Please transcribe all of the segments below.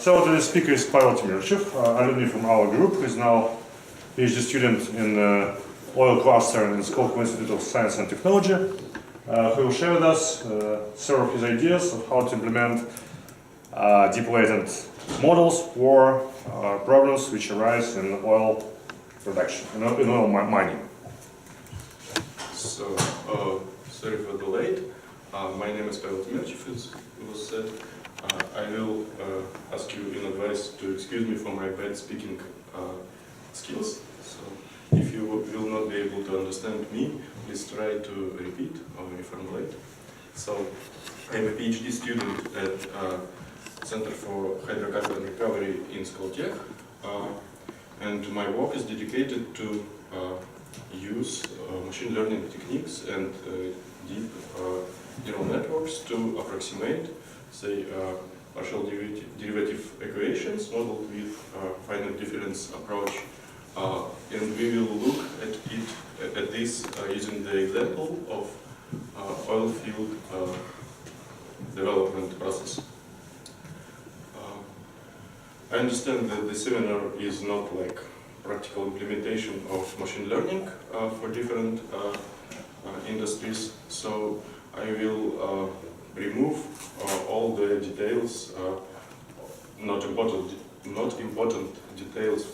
So today's speaker is Pavel Timirchev, alumni from our group, who is now PhD student in oil cluster in the Skopje Institute of Science and Technology, who will share with us several of his ideas of how to implement deep latent models for problems which arise in oil production, in oil mining. So, sorry for the late. My name is Pavel Timirchev, as it was said. I will ask you in advance to excuse me for my bad speaking skills. So, if you will not be able to understand me, please try to repeat or reformulate. So, I'm a PhD student at Center for Hydrocarbon Recovery in Skopje, and my work is dedicated to use machine learning techniques and deep neural networks to approximate, say, partial derivative equations modeled with finite difference approach, and we will look at this using the example of oil field development process. I understand that the seminar is not like practical implementation of machine learning for different industries, so I will remove all the details, not important details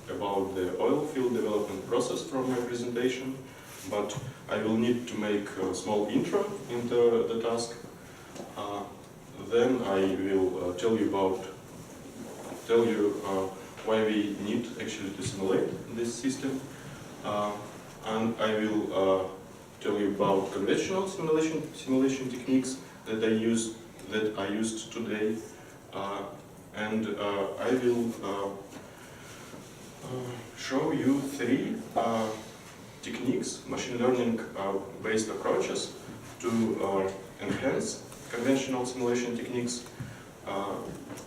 about the oil field development process from my presentation, but I will need to make a small intro into the task. Then I will tell you why we need actually to simulate this system, and I will tell you about conventional simulation techniques that I used today, and I will show you three techniques, machine learning based approaches to enhance conventional simulation techniques,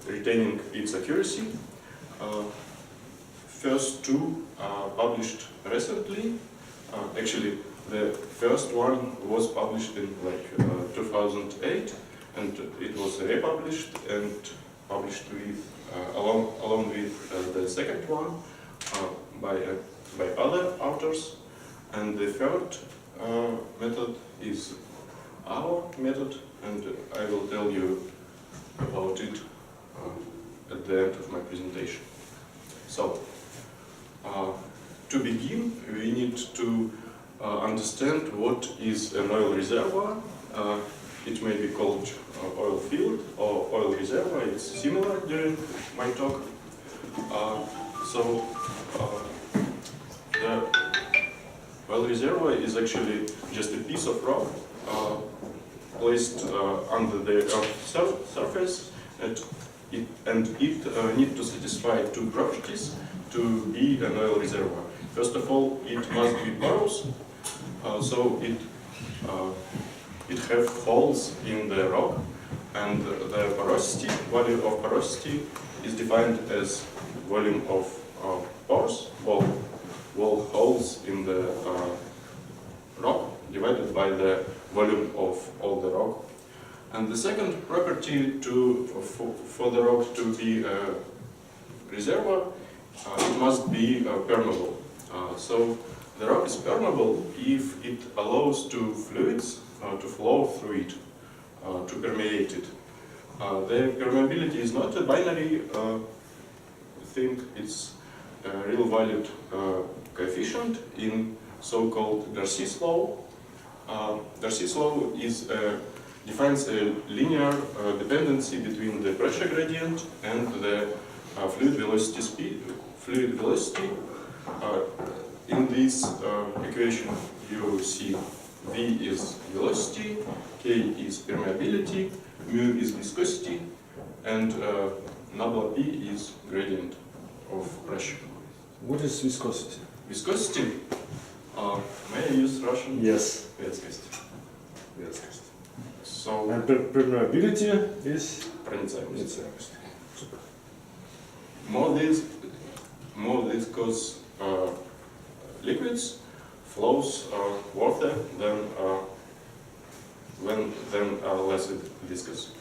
retaining its accuracy. First two published recently. Actually, the first one was published in 2008, and it was republished and published with along with the second one by other authors. And the third method is our method, and I will tell you about it at the end of my presentation. So, to begin, we need to understand what is an oil reservoir. It may be called oil field or oil reservoir. It's similar during my talk. The oil reservoir is actually just a piece of rock placed under the Earth's surface, and it needs to satisfy two properties to be an oil reservoir. First of all, it must be porous, so it have holes in the rock, and the porosity, value of porosity, is defined as volume of pores, wall holes in the rock, divided by the volume of all the rock. And the second property for the rock to be a reservoir, it must be permeable. So the rock is permeable if it allows to fluids to flow through it, to permeate it. The permeability is not a binary thing, it's a real valued coefficient in so-called Darcy's law. Darcy's law defines a linear dependency between the pressure gradient and the fluid velocity. In this equation, you see V is velocity, K is permeability, mu is viscosity, and nabla P is gradient of pressure. What is viscosity? Viscosity? May I use Russian? Yes. Viscosity. So, and permeability is? Проницаемость. More viscous liquids flows water than less viscous.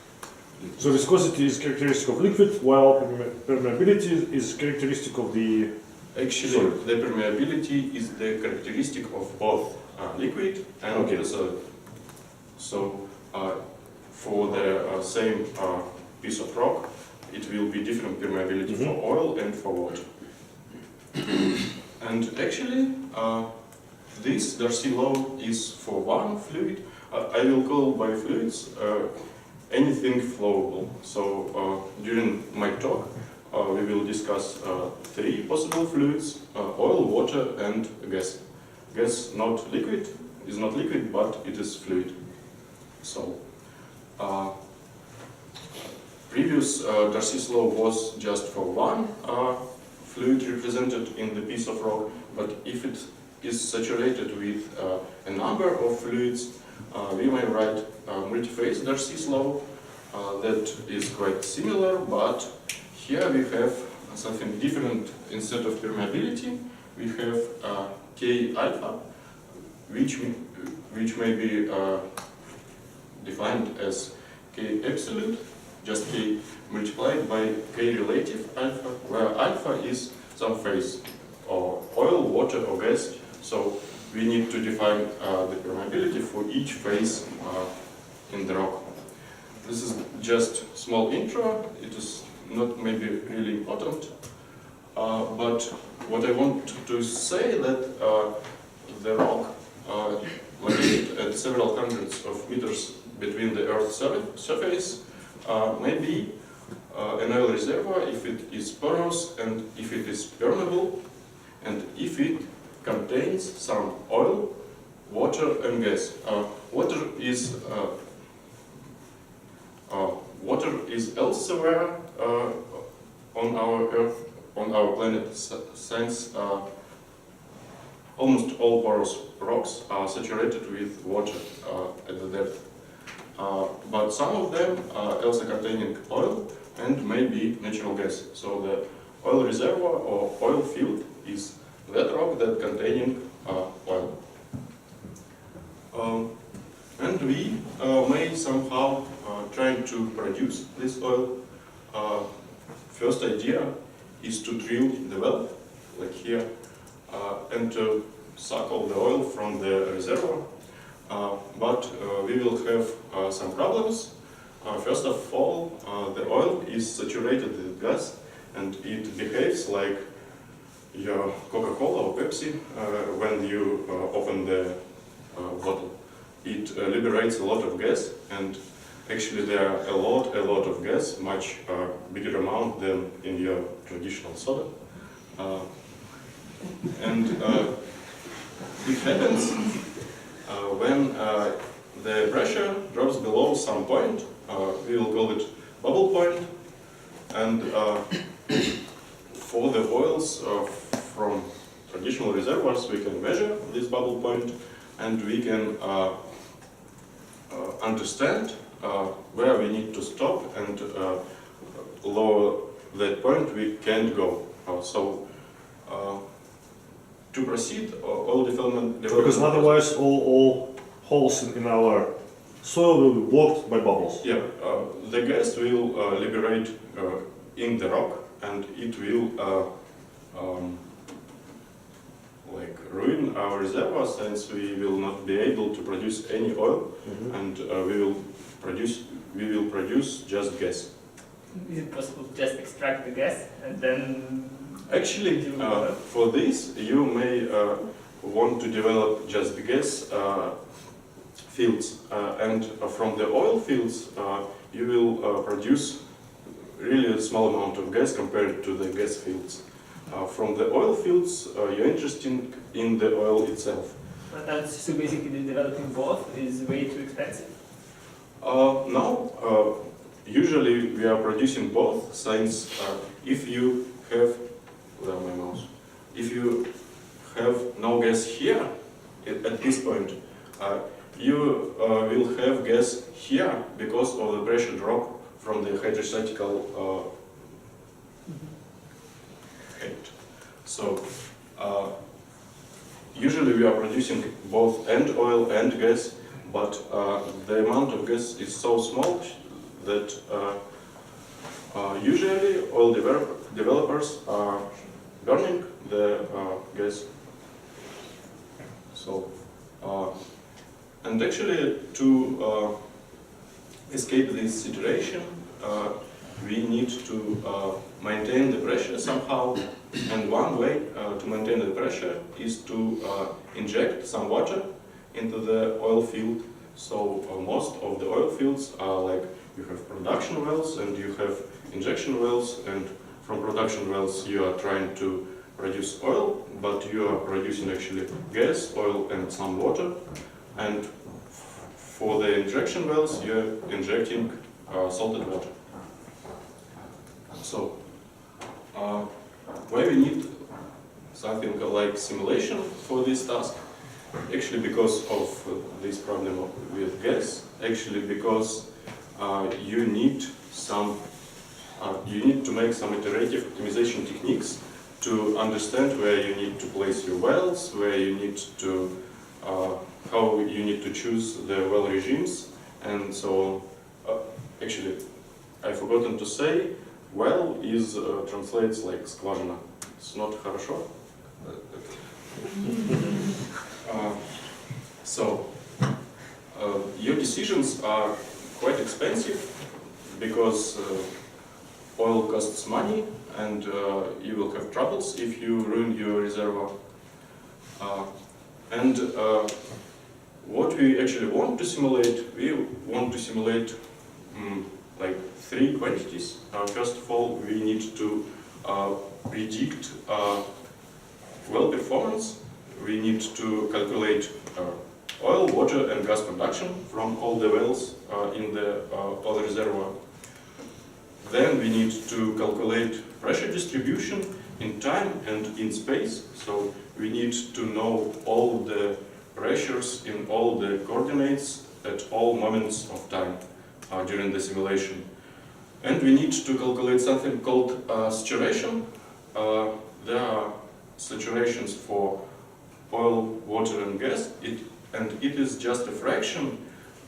So viscosity is characteristic of liquid, while permeability is characteristic of the Actually, solid. the permeability is the characteristic of both liquid and the solid. So, for the same piece of rock, it will be different permeability for oil and for water. And actually, this Darcy law is for one fluid. I will call by fluids anything flowable. So during my talk, we will discuss three possible fluids: oil, water, and gas. Gas not liquid, is not liquid, but it is fluid. So previous Darcy's law was just for one fluid represented in the piece of rock, but if it is saturated with a number of fluids, we may write multiphase Darcy's law that is quite similar, but here we have something different. Instead of permeability, we have K alpha, which may be defined as K absolute, just K multiplied by K relative alpha, where alpha is some phase, or oil, water, or gas. So we need to define the permeability for each phase in the rock. This is just small intro. It is not maybe really important, but what I want to say that the rock located at several hundreds of meters between the Earth's surface may be an oil reservoir if it is porous and if it is permeable and if it contains some oil, water, and gas. Water is elsewhere on our Earth, on our planet, since almost all porous rocks are saturated with water at the depth. But some of them are also containing oil and maybe natural gas. So the oil reservoir or oil field is that rock that containing oil. And we may somehow try to produce this oil. First idea is to drill the well, like here, and to suck all the oil from the reservoir. But we will have some problems. First of all, the oil is saturated with gas, and it behaves like your Coca-Cola or Pepsi when you open the bottle. It liberates a lot of gas, and actually there are a lot of gas, much bigger amount than in your traditional soda. And it happens when the pressure drops below some point. We will call it bubble point, and for the oils from traditional reservoirs we can measure this bubble point, and we can understand where we need to stop and lower that point we can't go. To proceed, oil development. Because otherwise all holes in our soil will be blocked by bubbles. Yeah, the gas will liberate in the rock, and it will like ruin our reservoir, since we will not be able to produce any oil, and we will produce just gas. Is it possible to just extract the gas and then? Actually, for this you may want to develop just the gas fields, and from the oil fields you will produce really a small amount of gas compared to the gas fields. From the oil fields, you're interested in the oil itself. So basically developing both is way too expensive? No, usually we are producing both, since if you have, where my mouse, if you have no gas here, at this point, you will have gas here because of the pressure drop from the hydrostatical head. So usually we are producing both and oil and gas, but the amount of gas is so small that usually oil developers are burning the gas. So, and actually to escape this situation, we need to maintain the pressure somehow, and one way to maintain the pressure is to inject some water into the oil field. So most of the oil fields are like, you have production wells and you have injection wells, and from production wells you are trying to produce oil, but you are producing actually gas, oil and some water, and for the injection wells you're injecting salted water. So why we need something like simulation for this task? Actually because of this problem with gas, actually because you need to make some iterative optimization techniques to understand where you need to place your wells, where you need to, how you need to choose the well regimes, and so on. Actually, I've forgotten to say, well is translates like skvazina. It's not хорошо. So, your decisions are quite expensive because oil costs money, and you will have troubles if you ruin your reservoir. And what we actually want to simulate, we want to simulate like three quantities. First of all, we need to predict well performance. We need to calculate oil, water and gas production from all the wells in the oil reservoir. Then we need to calculate pressure distribution in time and in space. So we need to know all the pressures in all the coordinates at all moments of time during the simulation. And we need to calculate something called saturation. There are saturations for oil, water and gas, and it is just a fraction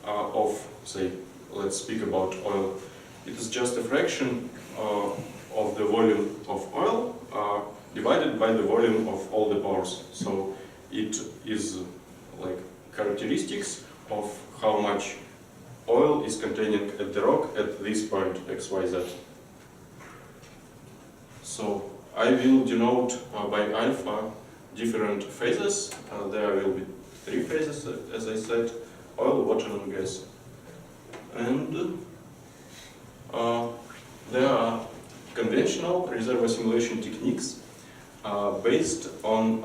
of, say, let's speak about oil. It is just a fraction of the volume of oil divided by the volume of all the pores. So it is like characteristics of how much oil is contained at the rock at this point x, y, z. So I will denote by alpha different phases. There will be three phases, as I said: oil, water and gas. And there are conventional reservoir simulation techniques based on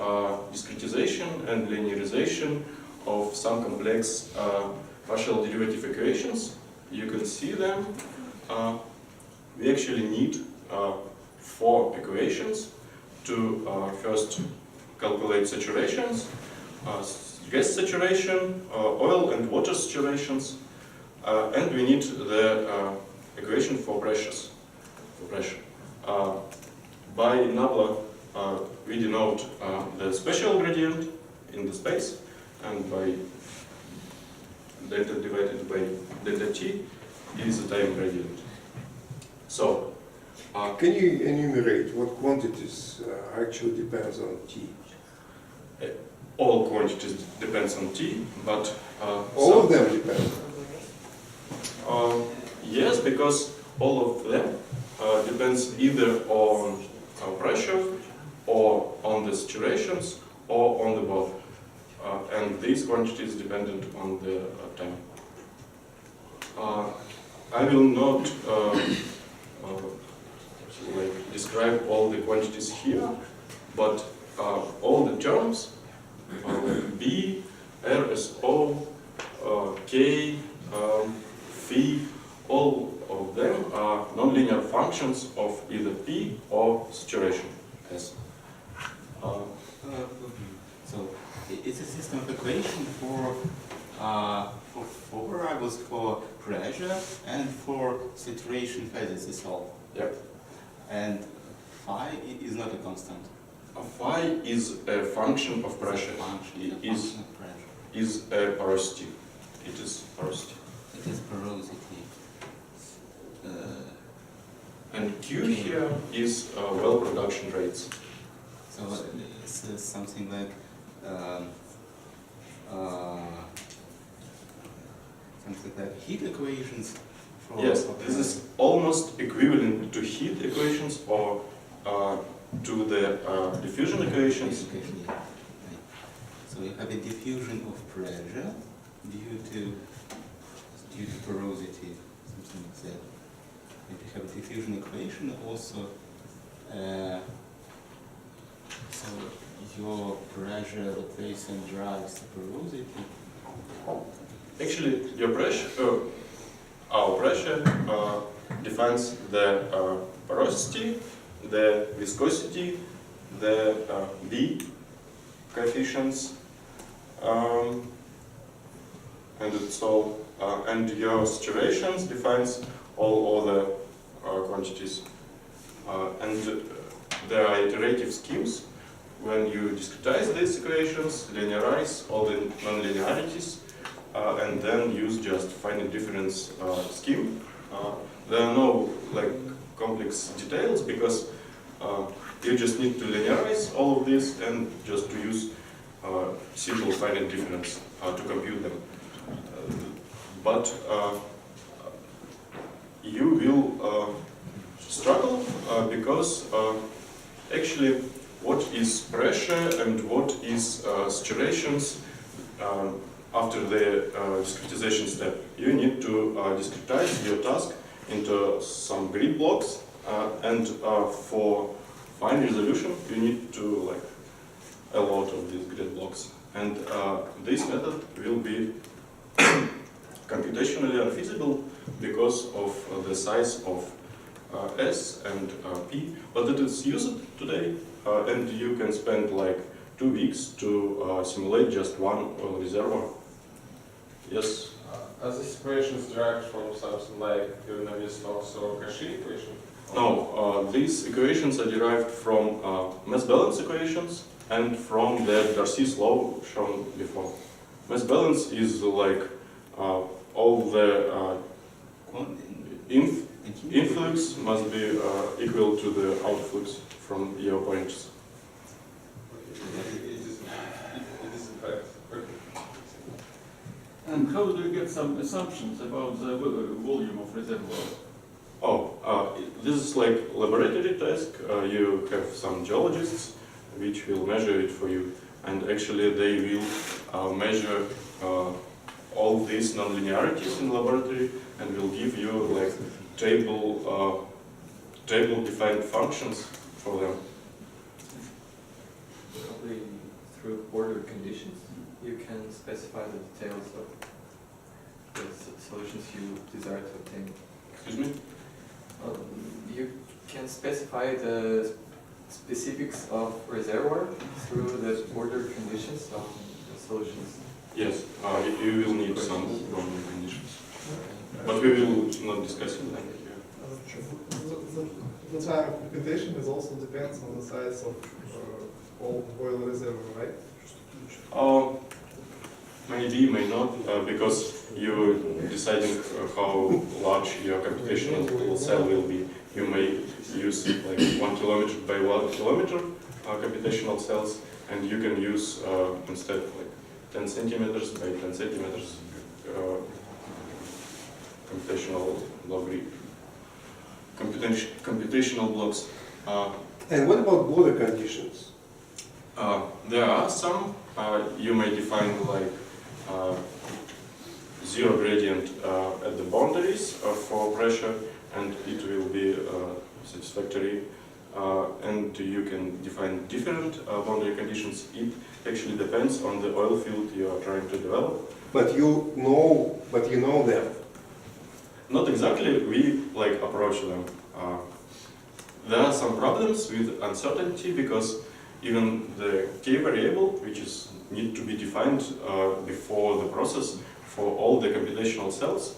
discretization and linearization of some complex partial derivative equations. You can see them. We actually need 4 equations to first calculate saturations, gas saturation, oil and water saturations, and we need the equation for pressures. By nabla, we denote the spatial gradient in the space, and by delta divided by delta t is the time gradient. So, can you enumerate what quantities actually depends on t? All quantities depends on t, but all of them depend. Yes, because all of them depends either on pressure or on the saturations or on the both. And these quantities dependent on the time. I will not like describe all the quantities here, but all the terms B, RSO, K, phi, all of them are nonlinear functions of either P or saturation S. So it's a system of equation for variables for pressure and for saturation phases is all. Yep. And phi is not a constant. Phi is a function of pressure. It is a porosity. It is porosity. It is porosity. And Q here is well production rates. So this is something like heat equations. For Yes, this is almost equivalent to heat equations or to the diffusion equations. Diffusion, yeah. Right. So you have a diffusion of pressure due to porosity, something like that. And you have a diffusion equation also. So your pressure replacing drives the porosity. Actually, your pressure, our pressure defines the porosity, the viscosity, the B coefficients, and it's all. And your saturations defines all other quantities. And there are iterative schemes. When you discretize these equations, linearize all the nonlinearities, and then use just finite difference scheme. There are no complex details because you just need to linearize all of this and just to use simple finite difference to compute them. But you will struggle because actually what is pressure and what is saturations after the discretization step. You need to discretize your task into some grid blocks and for fine resolution you need to a lot of these grid blocks. And this method will be computationally unfeasible because of the size of S and P, but it is used today, and you can spend 2 weeks to simulate just one oil reservoir. Yes? Are these equations derived from something like Navier-Stokes or Cauchy equation? No, these equations are derived from mass balance equations and from the Darcy's law shown before. Mass balance is all the influx must be equal to the outflux from your points. It is in fact. And how do you get some assumptions about the volume of reservoirs? Oh, this is laboratory task. You have some geologists which will measure it for you, and actually they will measure all these nonlinearities in laboratory and will give you table defined functions for them. Probably through order conditions, you can specify the details of the solutions you desire to obtain. Excuse me? You can specify the specifics of reservoir through the order conditions of the solutions. Yes, you will need some boundary conditions, but we will not discuss it then. The time of computation is also depends on the size of all oil reservoir, right? Maybe, may not, because you're deciding how large your computational cell will be. You may use 1 kilometer by 1 kilometer computational cells, and you can use instead 10 centimeters by 10 centimeters computational blocks. And what about border conditions? There are some. You may define zero gradient at the boundaries for pressure, and it will be satisfactory. And you can define different boundary conditions. It actually depends on the oil field you are trying to develop. But you know them. Not exactly. We approach them. There are some problems with uncertainty because even the k variable, which is need to be defined before the process for all the computational cells,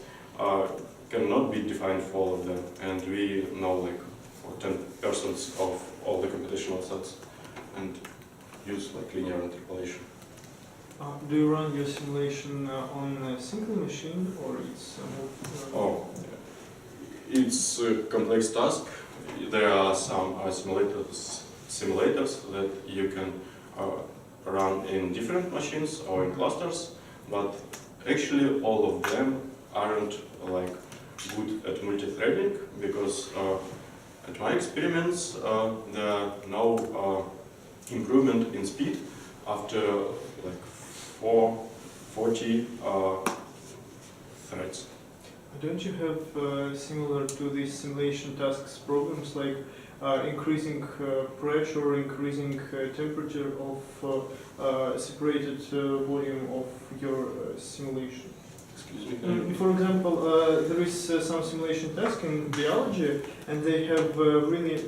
cannot be defined for all of them, and we know for 10% of all the computational cells, and use linear interpolation. Do you run your simulation on a single machine, or it's Oh, it's a complex task. there are some simulators that you can run in different machines or in clusters, but actually all of them aren't like good at multi-threading, because at my experiments there are no improvement in speed after like 40 threads. Don't you have similar to these simulation tasks problems like increasing pressure, increasing temperature of separated volume of your simulation? Excuse me. For example, there is some simulation task in biology, and they have really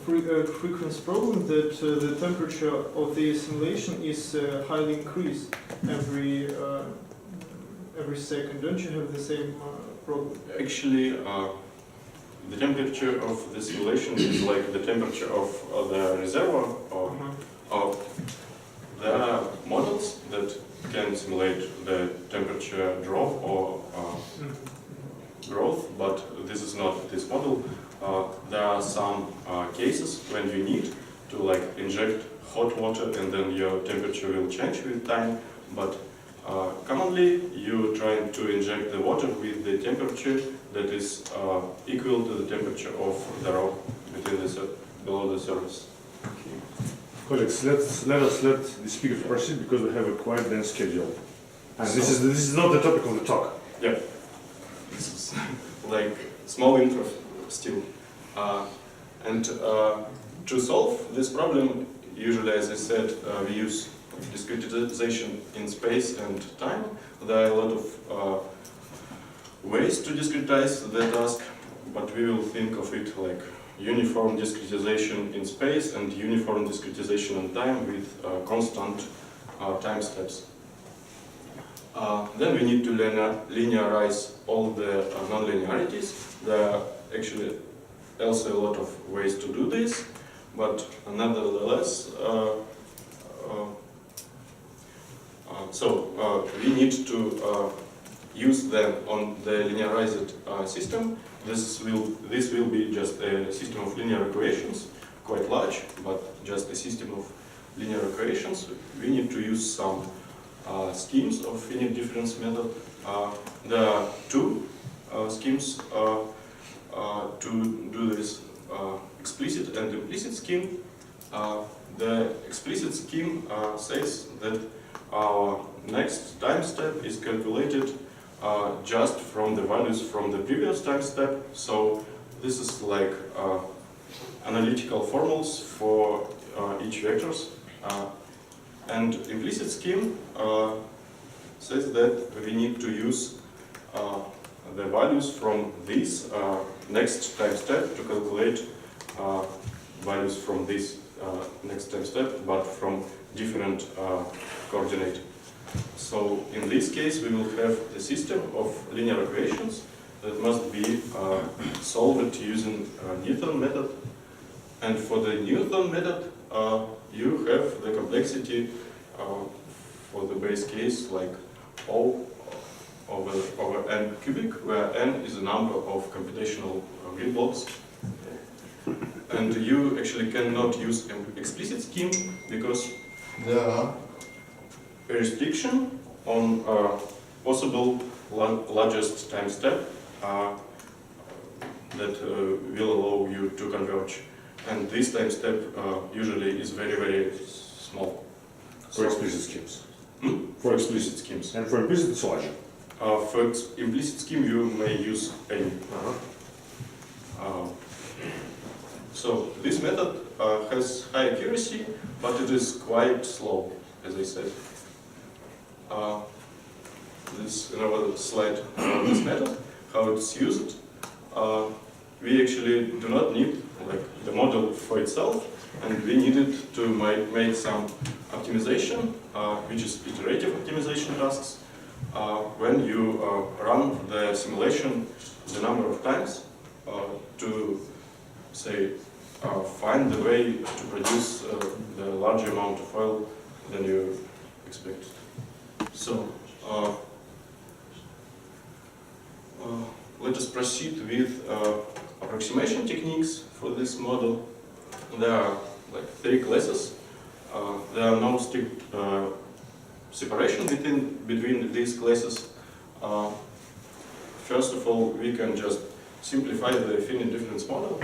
frequent problem that the temperature of the simulation is highly increased every second. Don't you have the same problem? Actually, the temperature of the simulation is like the temperature of the reservoir. Or there are models that can simulate the temperature drop or growth, but this is not this model. There are some cases when you need to like inject hot water and then your temperature will change with time, but commonly you try to inject the water with the temperature that is equal to the temperature of the rock below the surface. Colleagues, let the speakers proceed because we have a quite dense schedule. And this is not the topic of the talk. Yeah, this is like small intro still. And to solve this problem, usually, as I said, we use discretization in space and time. There are a lot of ways to discretize the task, but we will think of it like uniform discretization in space and uniform discretization in time with constant time steps. Then we need to linearize all the nonlinearities. There are actually also a lot of ways to do this, but nevertheless, we need to use them on the linearized system. This will be just a system of linear equations, quite large, but just a system of linear equations. We need to use some schemes of finite difference method. There are two schemes to do this, explicit and implicit scheme. The explicit scheme says that our next time step is calculated just from the values from the previous time step. So this is like analytical formulas for each vectors. And implicit scheme says that we need to use the values from this next time step to calculate values from this next time step, but from different coordinate. So in this case, we will have a system of linear equations that must be solved using Newton method. And for the Newton method, you have the complexity for the base case like O over n cubic, where n is a number of computational grid blocks. And you actually cannot use an explicit scheme because there are a restriction on possible largest time step that will allow you to converge. And this time step usually is very, very small. For explicit schemes. For explicit schemes. And for implicit, it's larger. For implicit scheme, you may use any. So this method has high accuracy, but it is quite slow, as I said. This another slide on this method, how it's used. We actually do not need like the model for itself, and we needed to make some optimization, which is iterative optimization tasks. When you run the simulation the number of times to say find the way to produce the larger amount of oil than you expected. So let let us proceed with approximation techniques for this model. There are like 3 classes. There are no strict separation between these classes. First of all, we can just simplify the finite difference model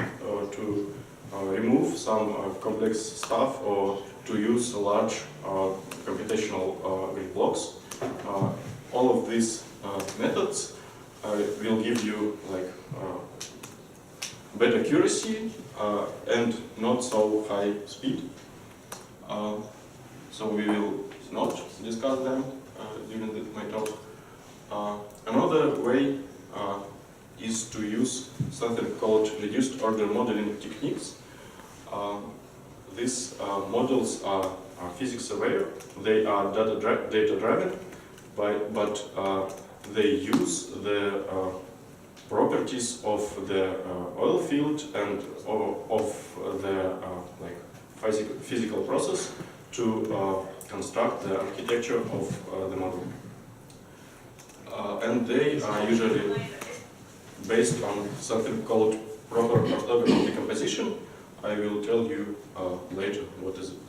to remove some complex stuff or to use large computational grid blocks. All of these methods will give you like better accuracy and not so high speed. So we will not discuss them during my talk. Another way is to use something called reduced order modeling techniques. These models are physics aware. They are data driven, but they use the properties of the oil field and of the like physical process to construct the architecture of the model. And they are usually based on something called proper orthogonal decomposition. I will tell you later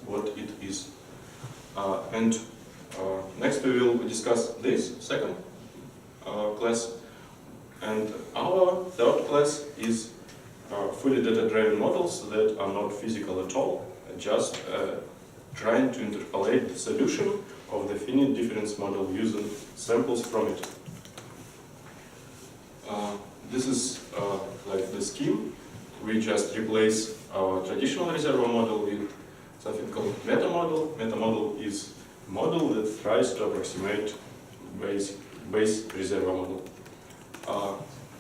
what it is. And next we will discuss this second class. And our third class is fully data-driven models that are not physical at all, just trying to interpolate the solution of the finite difference model using samples from it. This is like the scheme. We just replace our traditional reservoir model with something called Metamodel. Metamodel is a model that tries to approximate Bayes reservoir model.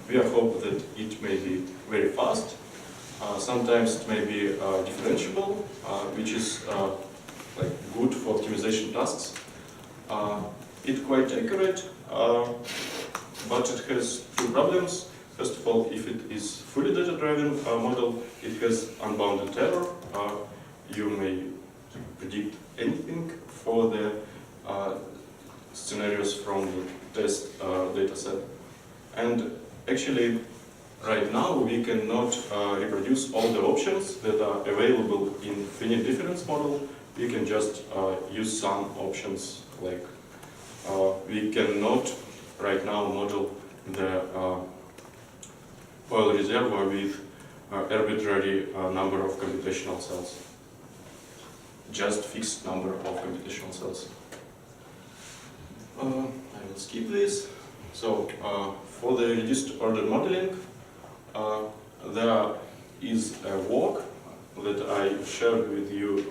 We hope that it may be very fast. Sometimes it may be differentiable, which is like good for optimization tasks. It's quite accurate, but it has 2 problems. First of all, if it is fully data-driven model, it has unbounded error. You may predict anything for the scenarios from the test data set. And actually, right now, we cannot reproduce all the options that are available in finite difference model. We can just use some options, like we cannot right now model the oil reservoir with arbitrary number of computational cells. Just fixed number of computational cells. I will skip this. So for the reduced order modeling, there is a work that I shared with you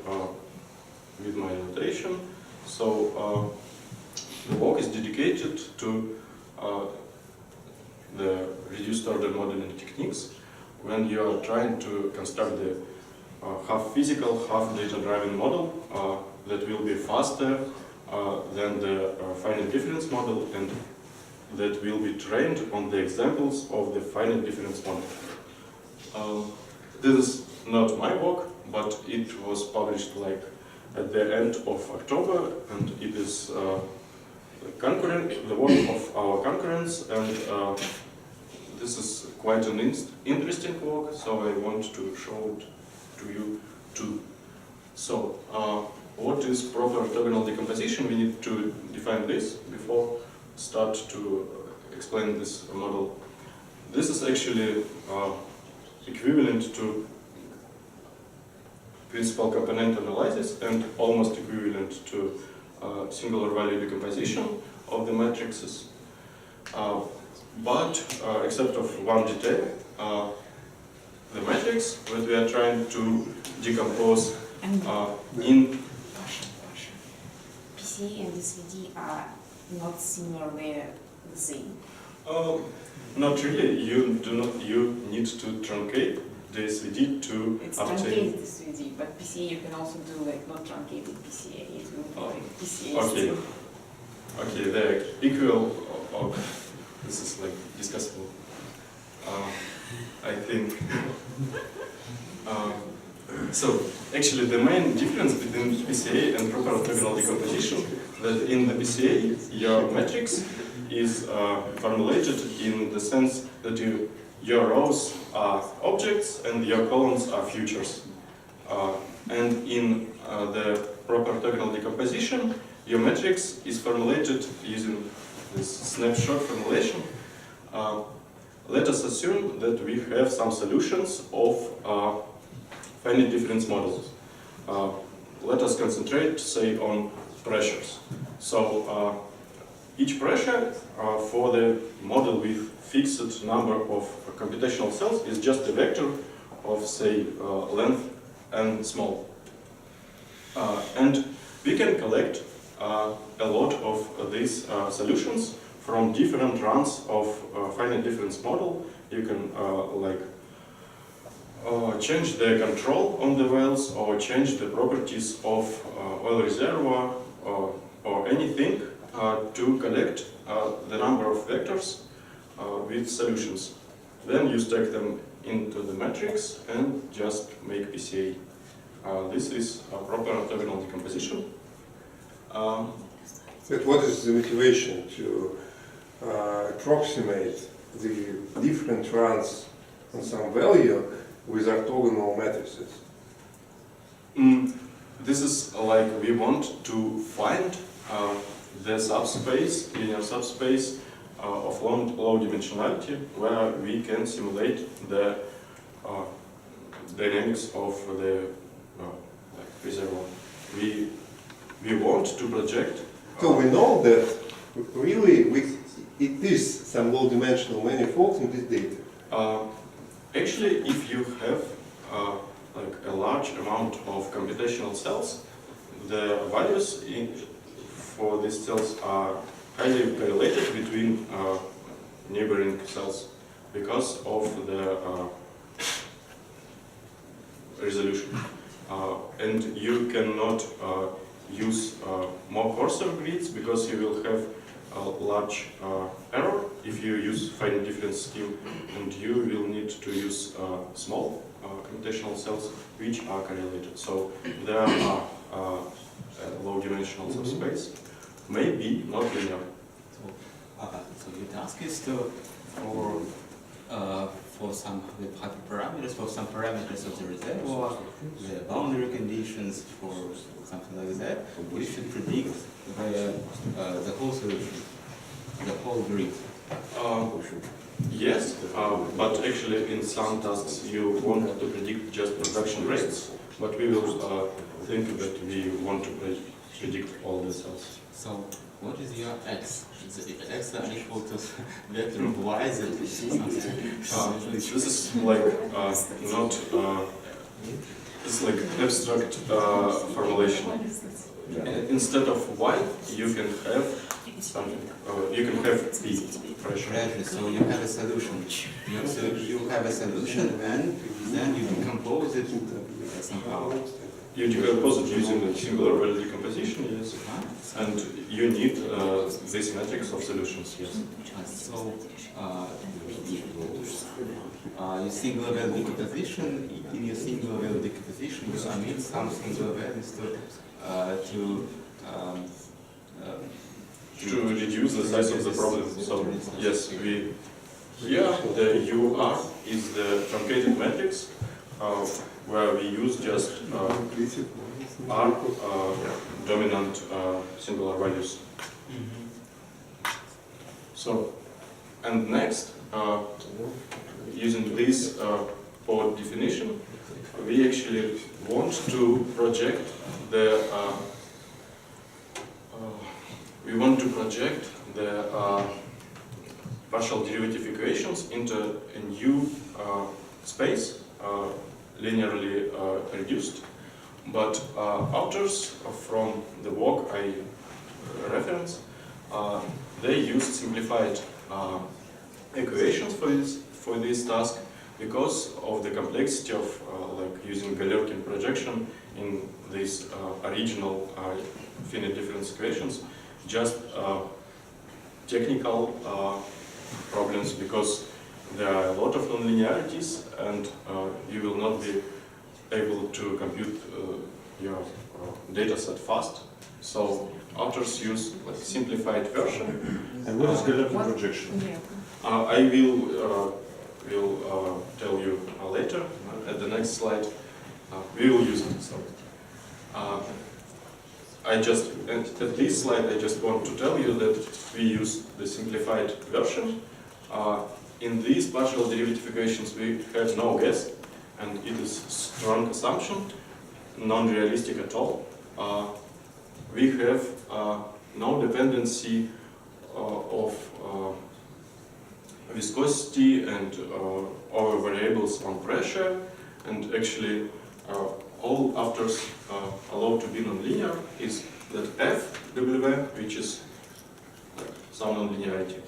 with my notation. So the work is dedicated to the reduced order modeling techniques when you are trying to construct the half physical, half data-driven model that will be faster than the finite difference model and that will be trained on the examples of the finite difference model. This is not my work, but it was published like at the end of October, and it is the work of our concurrents, and this is quite an interesting work, so I want to show it to you too. So, what is proper orthogonal decomposition? We need to define this before start to explain this model. This is actually equivalent to principal component analysis and almost equivalent to singular value decomposition of the matrices. But except of one detail, the matrix that we are trying to decompose in PCA and SVD are not similarly the same. Not really. You need to truncate the SVD to it's obtain. truncated SVD, but PCA you can also do like not truncated PCA. It will be like PCA Okay. still. Okay, they're equal. This is like discussable. I think. So actually, the main difference between PCA and proper orthogonal decomposition that in the PCA your matrix is formulated in the sense that your rows are objects and your columns are futures. And in the proper orthogonal decomposition, your matrix is formulated using this snapshot formulation. Let us assume that we have some solutions of finite difference models. Let us concentrate, say, on pressures. So each pressure for the model with fixed number of computational cells is just a vector of, say, length and small. And we can collect a lot of these solutions from different runs of finite difference model. You can change the control on the wells or change the properties of oil reservoir or anything to collect the number of vectors with solutions. Then you stack them into the matrix and just make PCA. This is a proper orthogonal decomposition. But what is the motivation to approximate the different runs on some value with orthogonal matrices? This is like we want to find the subspace, linear subspace of low dimensionality, where we can simulate the dynamics of the reservoir. We want to project. So we know that really it is some low-dimensional manifold in this data. Actually, if you have like a large amount of computational cells, the values for these cells are highly correlated between neighboring cells because of the resolution. And you cannot use more coarser grids because you will have a large error if you use finite difference scheme, and you will need to use small computational cells which are correlated. So there are a low-dimensional subspace, maybe not linear. So your task is to for some with hyperparameters, for some parameters of the reservoir, the boundary conditions for something like that, you should predict the whole solution, the whole grid. Yes, but actually in some tasks you want to predict just production rates, but we will think that we want to predict all the cells. So what is your x? Is x equal to vector of y? This is like not it's like abstract formulation. Instead of y, you can have something. You can have p pressure. So you have a solution. So you have a solution, and then you decompose it somehow. You decompose it using the singular value decomposition, yes. And you need this matrix of solutions, yes. So your singular value decomposition, in your singular value decomposition, you omit some singular values to reduce the size of the problem. So yes, here the UR is the truncated matrix where we use just R dominant singular values. So, and next, using this for definition, we actually want to project the partial derivative equations into a new space, linearly reduced. But authors from the work I reference, they used simplified equations for this task because of the complexity of like using Galerkin projection in these original finite difference equations. Just technical problems because there are a lot of nonlinearities and you will not be able to compute your data set fast. So authors use like simplified version. And what is Galerkin projection? Yeah. I will tell you later at the next slide. We will use it. So, at this slide, I just want to tell you that we use the simplified version. In these partial derivative equations, we have no guess, and it is strong assumption, non-realistic at all. We have no dependency of viscosity and other variables on pressure, and actually all authors allowed to be nonlinear is that f W, which is some nonlinearity,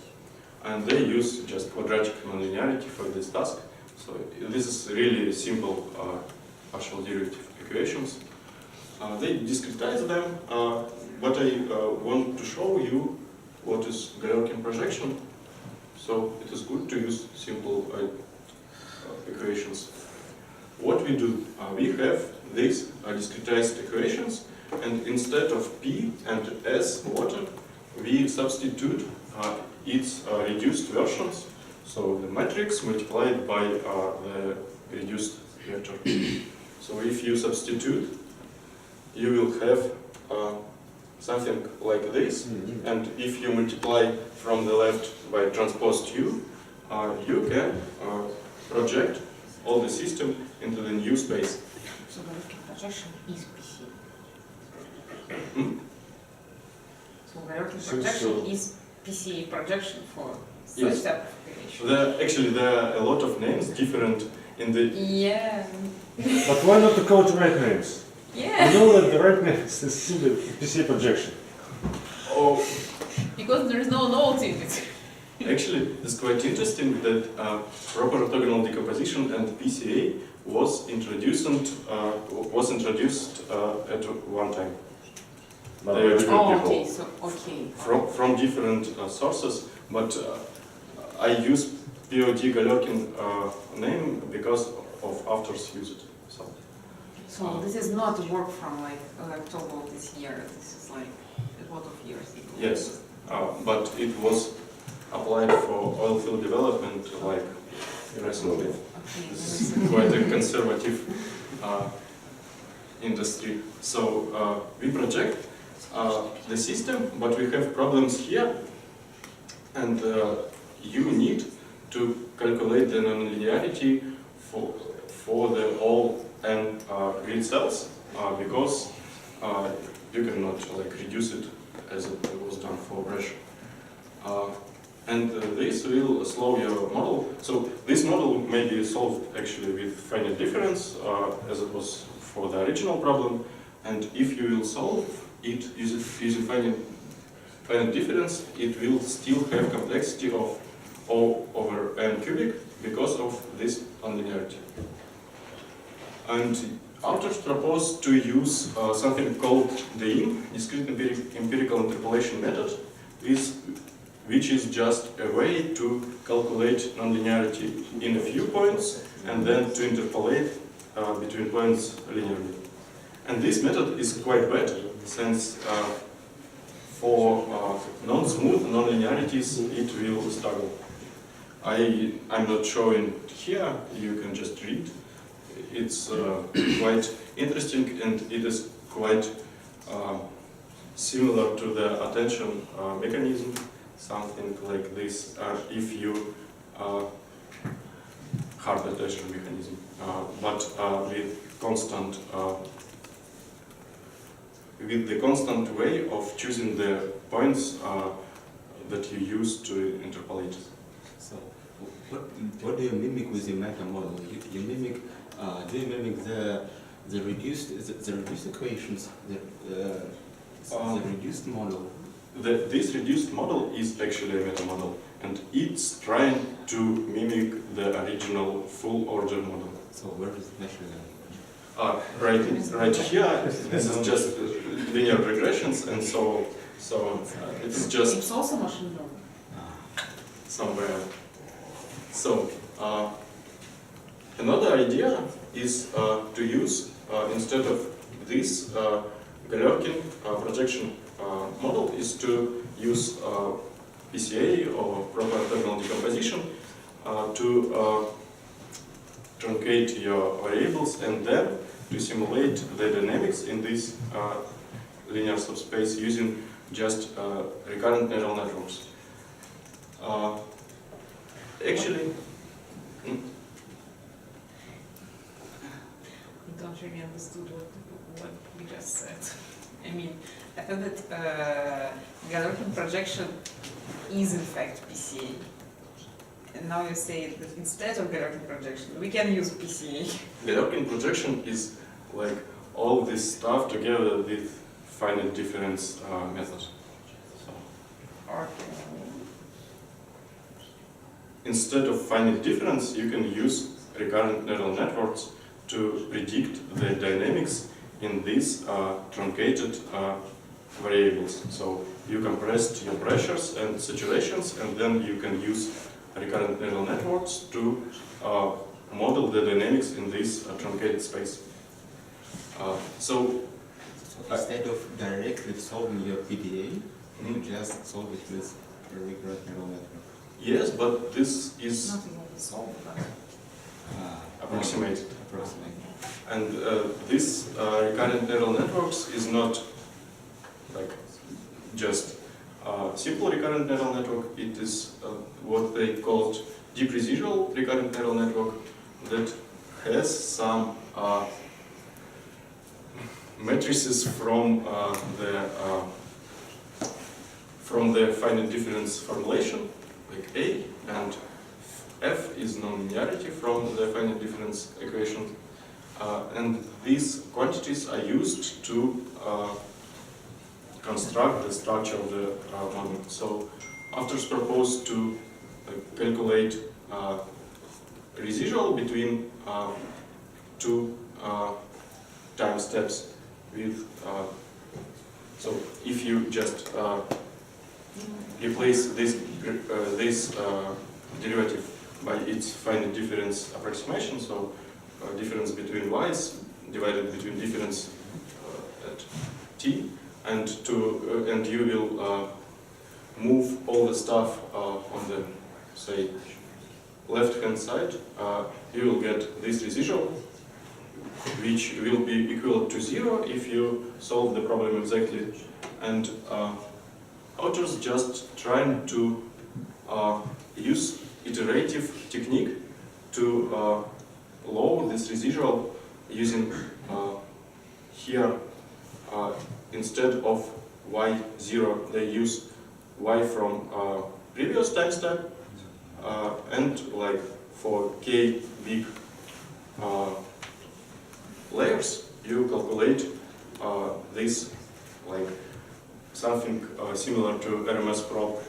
and they use just quadratic nonlinearity for this task. So this is really simple partial derivative equations. They discretize them, but I want to show you what is Galerkin projection. So it is good to use simple equations. What we do, we have these discretized equations, and instead of P and S water, we substitute its reduced versions. So the matrix multiplied by the reduced vector. So if you substitute, you will have something like this, and if you multiply from the left by transposed U, you can project all the system into the new space. So Galerkin projection is PC. So Galerkin projection is PC projection for Yes. such type of equation. There are a lot of names different in the. Yeah. But why not to code the right names? Yeah. You know that the right name is simply PC projection. Oh, Because there is no nodes in it. actually, it's quite interesting that proper orthogonal decomposition and PCA was introduced at one time. But They are different Oh, people. okay. So okay. from different sources, but I use POD Galerkin name because of authors use it. So this is not work from like October of this year. This is like a lot of years ago. Yes, but it was applied for oilfield development like recently. Okay. This is quite a conservative industry. So we project the system, but we have problems here, and you need to calculate the nonlinearity for the all n grid cells because you cannot like reduce it as it was done for pressure. And this will slow your model. So this model may be solved actually with finite difference as it was for the original problem. And if you will solve it using finite difference, it will still have complexity of O over n cubic because of this nonlinearity. And authors propose to use something called the discrete empirical interpolation method, which is just a way to calculate nonlinearity in a few points and then to interpolate between points linearly. And this method is quite bad, since for non-smooth nonlinearities it will struggle. I'm not showing here, you can just read. It's quite interesting, and it is quite similar to the attention mechanism, something like this, if you hard attention mechanism, but with the constant way of choosing the points that you use to interpolate. So, what do you mimic with your Metamodel? You mimic, do you mimic the reduced equations, the reduced model? This reduced model is actually a Metamodel, and it's trying to mimic the original full order model. So where is it measured? Right here, this is just linear regressions, and so it's just It's also machine learning. somewhere. So another idea is to use instead of this Galerkin projection model is to use PCA or proper orthogonal decomposition to truncate your variables and then to simulate the dynamics in this linear subspace using just recurrent neural networks. Actually, I don't really understood what you just said. I mean, I thought that Galokin projection is in fact PCA. And now you say that instead of Galokin projection, we can use PCA. Galokin projection is like all this stuff together with finite difference method. So, Okay. instead of finite difference, you can use recurrent neural networks to predict the dynamics in these truncated variables. So you compressed your pressures and saturations, and then you can use recurrent neural networks to model the dynamics in this truncated space. So instead of directly solving your PDA, you just solve it with a recurrent neural network. yes, but this is Not exactly solved, but approximated. Approximately. And this recurrent neural networks is not like just simple recurrent neural network. It is what they called deep residual recurrent neural network that has some matrices from the finite difference formulation, like A, and F is nonlinearity from the finite difference equation. And these quantities are used to construct the structure of the model. So authors propose to calculate residual between two time steps with so if you just replace this derivative by its finite difference approximation, so difference between y's divided between difference at t, and you will move all the stuff on the, say, left hand side, you will get this residual, which will be equal to 0 if you solve the problem exactly. And authors just trying to use iterative technique to lower this residual using here instead of y0 they use y from previous time step, and like for k big layers you calculate this like something similar to RMS probe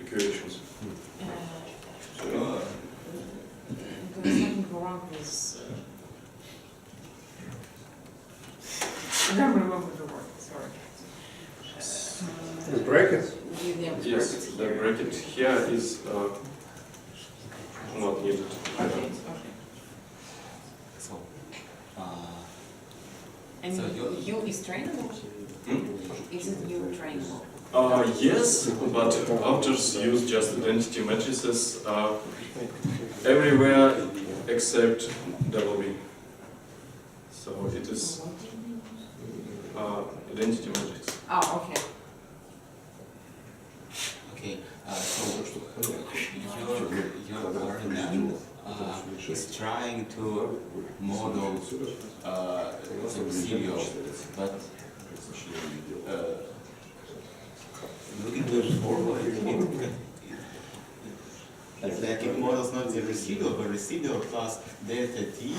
equations. There's something wrong with. I don't remember the word, sorry. The brackets? Yes, the bracket here is not needed. Okay. So, And so U is trainable? Is it U trainable? Yes, but authors use just identity matrices everywhere except WB. So it is identity matrix. Oh, okay. okay, so your RNN is trying to model the residual, but looking to the formula, it models not the residual, but residual plus delta t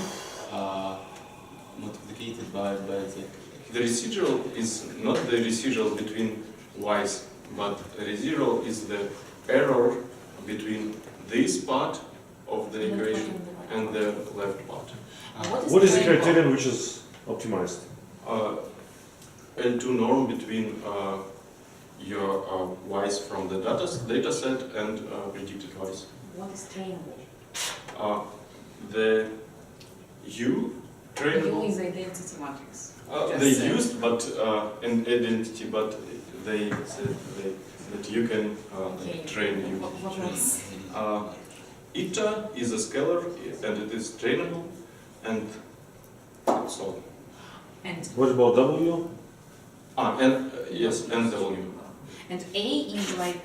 multiplied by the. The residual is not the residual between y's, but the residual is the error between this part of the equation and the left part. What is the criterion which is optimized? L2 norm between your y's from the data set and predicted y's. What is trainable? The u trainable. is identity matrix. They used an identity, but they said that you can train you. What else? Eta is a scalar and it is trainable, and so. And What about W? And yes, and W. And A is like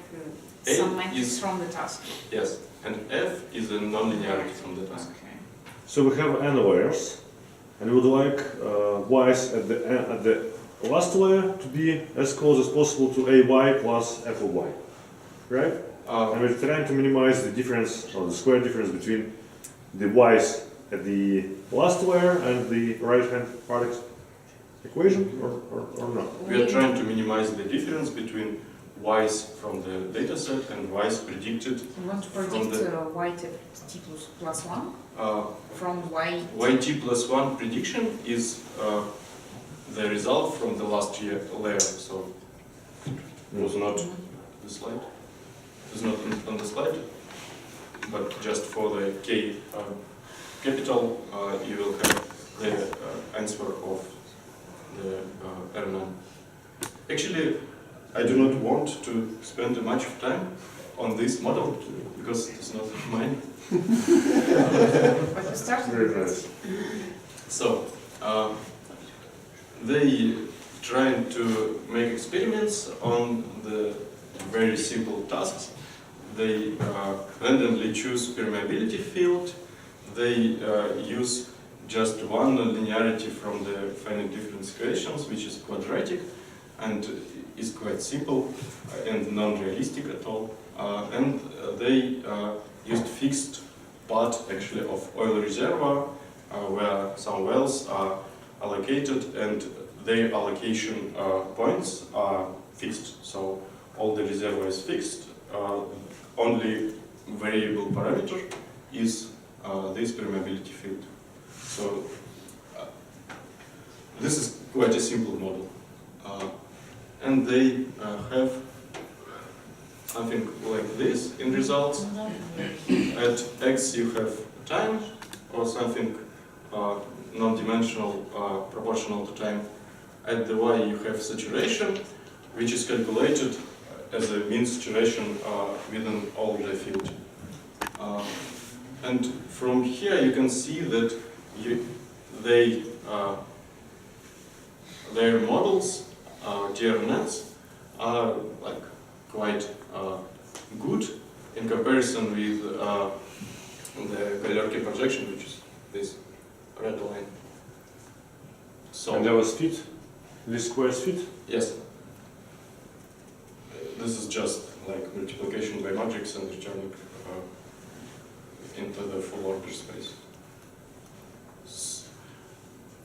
A some matrix is- from the task. Yes, and F is a nonlinearity from the task. Okay. So we have n layers, and we would like y's at the last layer to be as close as possible to ay plus f of y, right? And we're trying to minimize the difference, or the square difference between the y's at the last layer and the right-hand part equation, or not? We are trying to minimize the difference between y's from the data set and y's predicted You want to from predict the y t plus 1 from y. yt plus 1 prediction is the result from the last layer, so it was not the slide. It is not on the slide, but just for the k capital, you will have the answer of the R9. Actually, I do not want to spend much of time on this model because it's not mine. But you started Very with nice. it. So, they trying to make experiments on the very simple tasks. They randomly choose permeability field. They use just one linearity from the finite difference equations, which is quadratic and is quite simple and non-realistic at all. And they used fixed part actually of oil reservoir where some wells are allocated and their allocation points are fixed. So all the reservoir is fixed. Only variable parameter is this permeability field. So this is quite a simple model. And they have something like this in results. At x you have time, or something non-dimensional proportional to time. At the y you have saturation, which is calculated as a mean saturation within all the field. And from here you can see that their models, TRNNs, are like quite good in comparison with the Galerki projection, which is this red line. So And that was fit? This squares fit? yes, this is just like multiplication by matrix and returning into the full order space.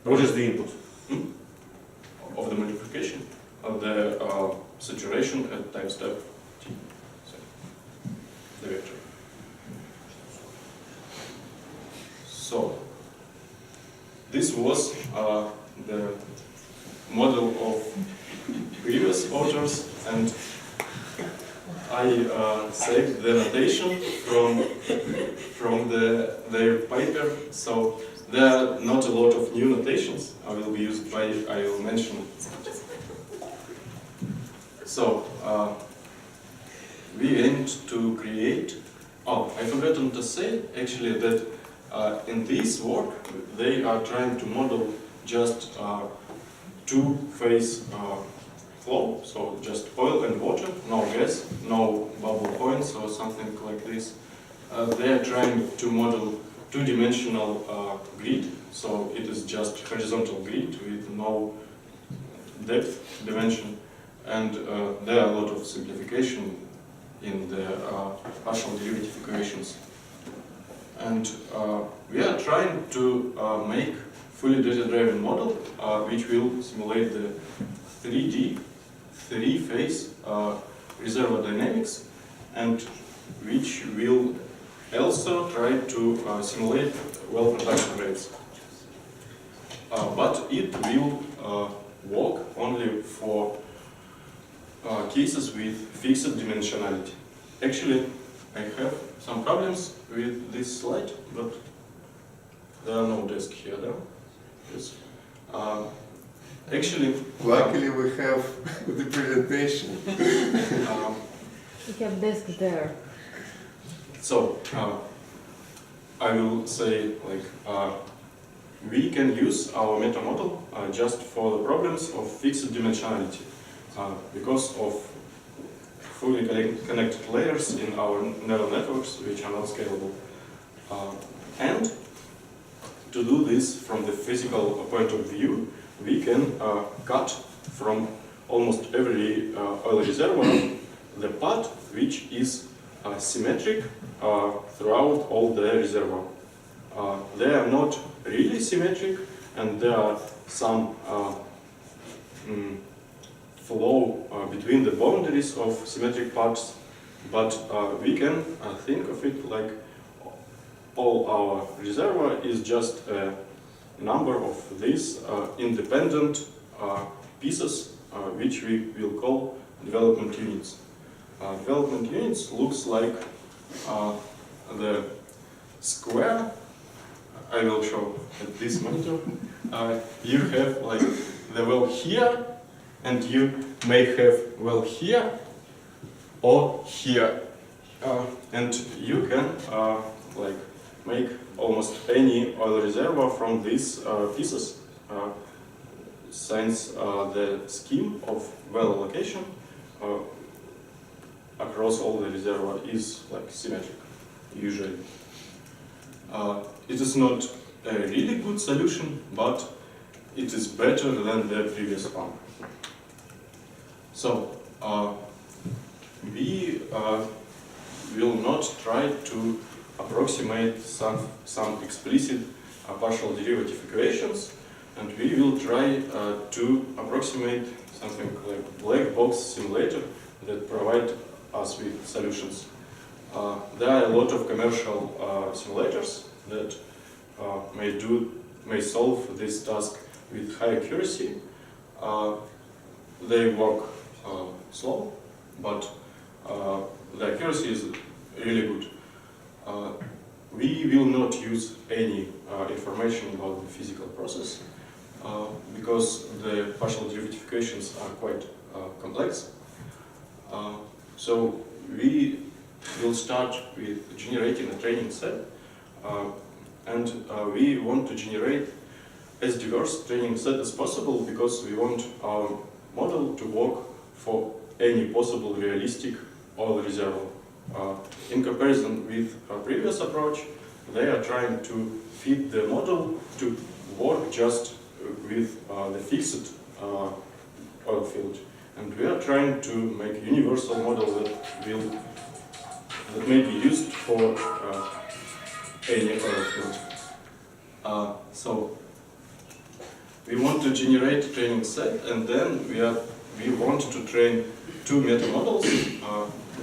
What is the input? Of the multiplication of the saturation at time step t, so the vector. So this was the model of previous authors, and I saved the notation from their paper. So there are not a lot of new notations. I will mention. So we aimed to create. Oh, I forgot to say actually that in this work they are trying to model just two-phase flow, so just oil and water, no gas, no bubble points or something like this. They are trying to model two-dimensional grid, so it is just horizontal grid with no depth dimension, and there are a lot of simplification in the partial derivative equations. And we are trying to make fully data-driven model which will simulate the 3D, three-phase reservoir dynamics, and which will also try to simulate well production rates. But it will work only for cases with fixed dimensionality. Actually, I have some problems with this slide, but there are no desks here, though. Yes. Actually, Luckily, we have the presentation. We have desk there. So, I will say, like, we can use our Metamodel just for the problems of fixed dimensionality because of fully connected layers in our neural networks which are not scalable. And to do this from the physical point of view, we can cut from almost every oil reservoir the part which is symmetric throughout all the reservoir. They are not really symmetric, and there are some flow between the boundaries of symmetric parts, but we can think of it like all our reservoir is just a number of these independent pieces which we will call development units. Development units looks like the square. I will show at this monitor. You have like the well here, and you may have well here or here, and you can like make almost any oil reservoir from these pieces, since the scheme of well allocation across all the reservoir is like symmetric, usually. It is not a really good solution, but it is better than the previous one. So, we will not try to approximate some explicit partial derivative equations, and we will try to approximate something like black box simulator that provide us with solutions. There are a lot of commercial simulators that may solve this task with high accuracy. They work slow, but the accuracy is really good. We will not use any information about the physical process because the partial derivative equations are quite complex. So we will start with generating a training set, and we want to generate as diverse training set as possible because we want our model to work for any possible realistic oil reservoir. In comparison with our previous approach, they are trying to fit the model to work just with the fixed oil field. And we are trying to make a universal model that may be used for any oil field. So we want to generate a training set, and then we want to train two metamodels.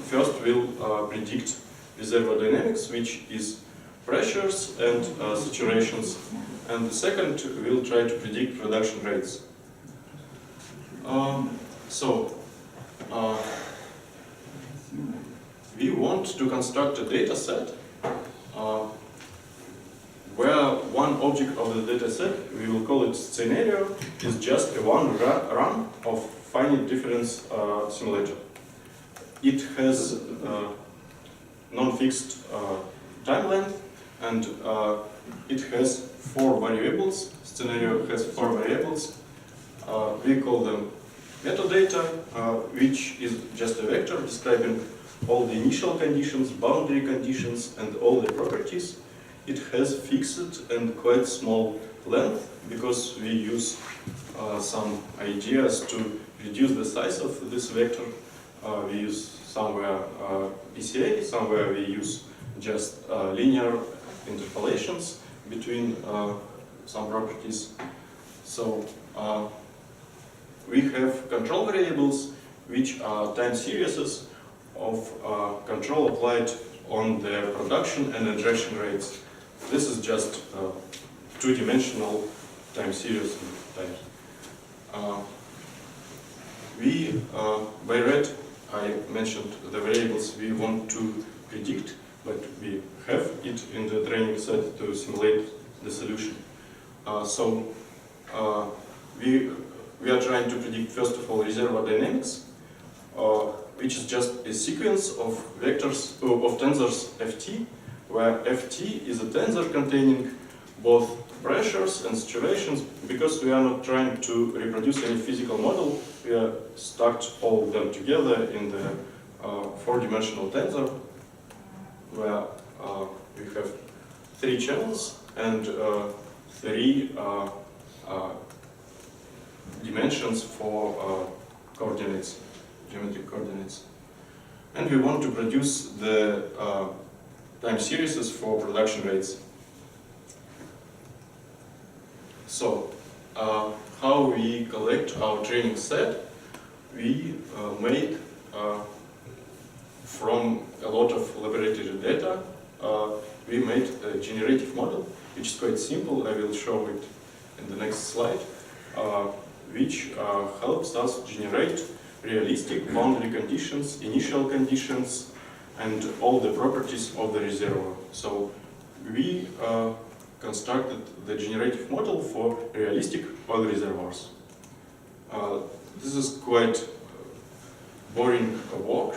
First, we'll predict reservoir dynamics, which is pressures and saturations, and the second, we'll try to predict production rates. We want to construct a data set where one object of the data set, we will call it scenario, is just a one run of finite difference simulator. It has non-fixed time length, and it has 4 variables. Scenario has 4 variables. We call them metadata, which is just a vector describing all the initial conditions, boundary conditions, and all the properties. It has fixed and quite small length because we use some ideas to reduce the size of this vector. We use somewhere PCA, somewhere we use just linear interpolations between some properties. So we have control variables which are time series of control applied on the production and injection rates. This is just two-dimensional time series types. By red, I mentioned the variables we want to predict, but we have it in the training set to simulate the solution. So we are trying to predict, first of all, reservoir dynamics, which is just a sequence of vectors, of tensors ft, where ft is a tensor containing both pressures and situations. Because we are not trying to reproduce any physical model, we are stacked all of them together in the four-dimensional tensor, where we have 3 channels and 3 dimensions for coordinates, geometric coordinates. And we want to produce the time series for production rates. So, how we collect our training set? We made from a lot of laboratory data, we made a generative model, which is quite simple. I will show it in the next slide, which helps us generate realistic boundary conditions, initial conditions, and all the properties of the reservoir. So we constructed the generative model for realistic oil reservoirs. This is quite boring work.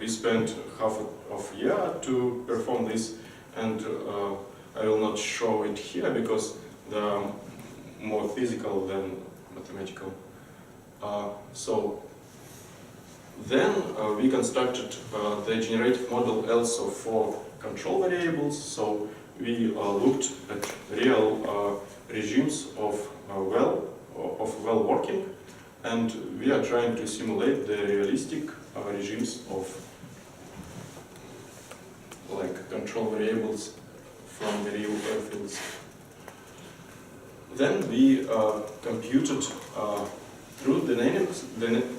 We spent half of a year to perform this, and I will not show it here because they are more physical than mathematical. So then we constructed the generative model also for control variables. So we looked at real regimes of well working, and we are trying to simulate the realistic regimes of like control variables from the real oilfields. Then we computed truth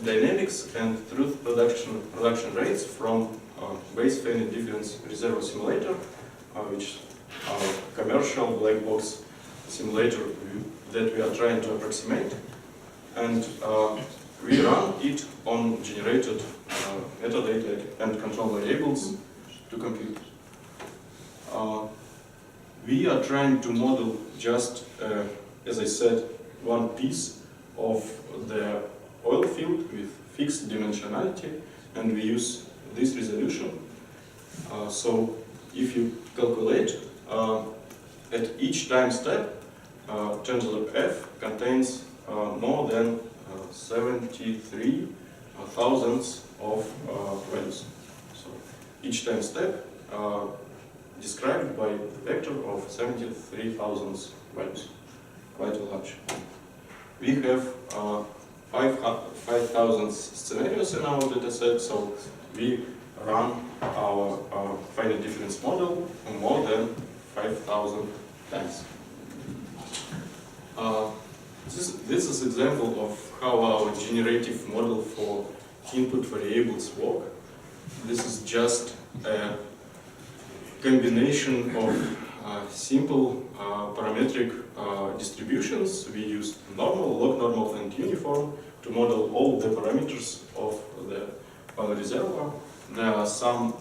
dynamics and truth production rates from Bayes finite difference reservoir simulator, which is our commercial black box simulator that we are trying to approximate. And we run it on generated metadata and control variables to compute. We are trying to model just, as I said, one piece of the oil field with fixed dimensionality, and we use this resolution. So if you calculate at each time step, tensor F contains more than 73 thousandths of values. So each time step described by a vector of 73,000 values, quite large. We have 5,000 scenarios in our dataset, so we run our finite difference model more than 5,000 times. This is an example of how our generative model for input variables work. This is just a combination of simple parametric distributions. We use normal, log normal, and uniform to model all the parameters of the oil reservoir. There are some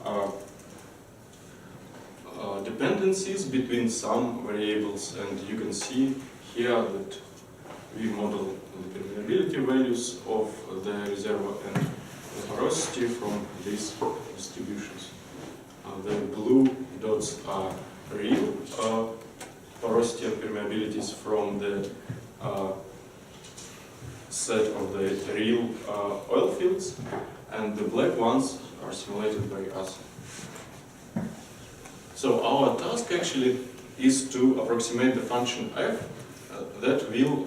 dependencies between some variables, and you can see here that we model the permeability values of the reservoir and the porosity from these distributions. The blue dots are real porosity and permeabilities from the set of the real oil fields, and the black ones are simulated by us. So our task actually is to approximate the function f that will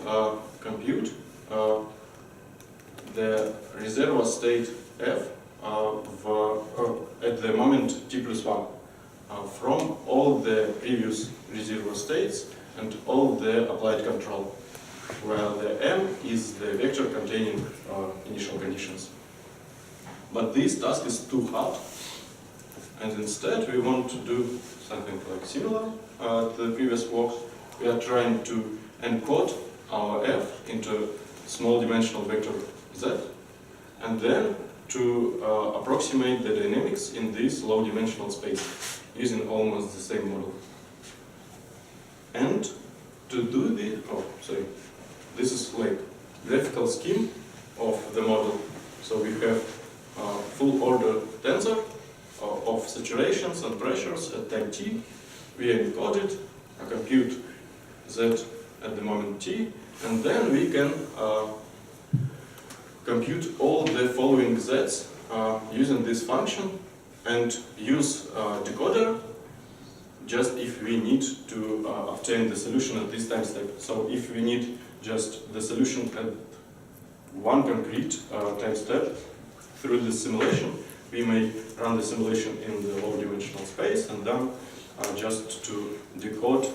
compute the reservoir state f at the moment t plus 1 from all the previous reservoir states and all the applied control, where the m is the vector containing initial conditions. But this task is too hard, and instead we want to do something like similar to the previous work. We are trying to encode our f into small dimensional vector z, and then to approximate the dynamics in this low dimensional space using almost the same model. And to do this, this is like graphical scheme of the model. So we have full order tensor of saturations and pressures at time t. We encode it, compute z at the moment t, and then we can compute all the following z's using this function and use decoder just if we need to obtain the solution at this time step. So if we need just the solution at one concrete time step through the simulation, we may run the simulation in the low dimensional space and then just to decode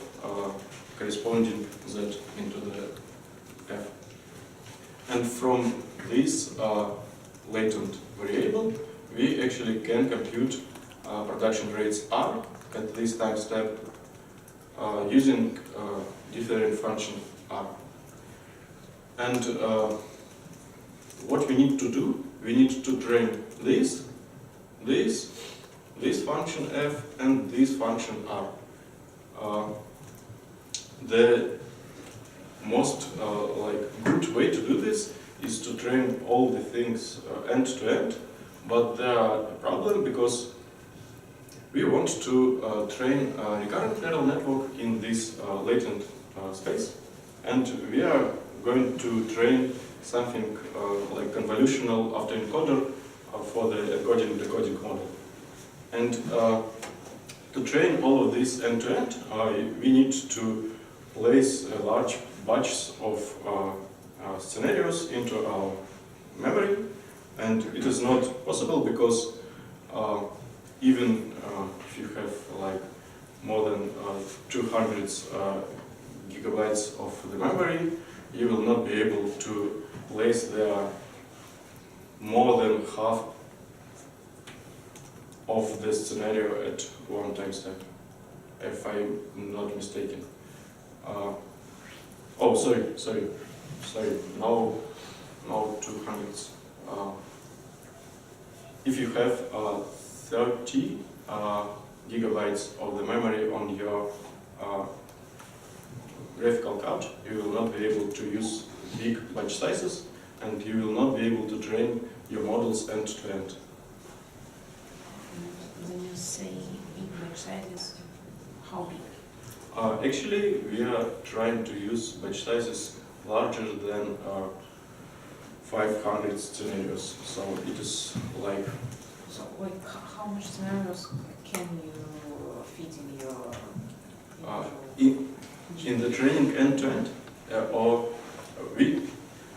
corresponding z into the f. And from this latent variable, we actually can compute production rates R at this time step using different function R. And what we need to do, we need to train this function f and this function R. The most good way to do this is to train all the things end to end, but there are a problem because we want to train a recurrent neural network in this latent space, and we are going to train something like convolutional autoencoder for the encoding-decoding model. And to train all of this end to end, we need to place a large batches of scenarios into our memory, and it is not possible because even if you have like more than 200 gigabytes of the memory, you will not be able to place there more than half of the scenario at one time step, if I'm not mistaken. Oh, sorry, no 200s. If you have 30 gigabytes of the memory on your graphical card, you will not be able to use big batch sizes, and you will not be able to train your models end to end. When you say big batch sizes, how big? Actually, we are trying to use batch sizes larger than 500 scenarios. So it is like. So, like, how much scenarios can you fit in your? In the training end to end, or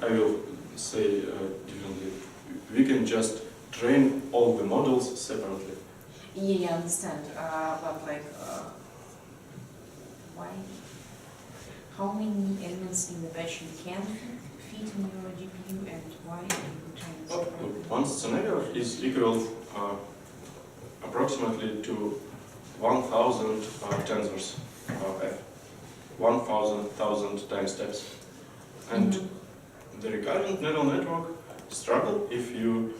I will say differently. We can just train all the models separately. Yeah, I understand. But like, why? How many elements in the batch you can fit in your GPU, and why are you trying to separate? One scenario is equal approximately to 1,000 tensors f, 1,000 time steps. And the recurrent neural network struggle if you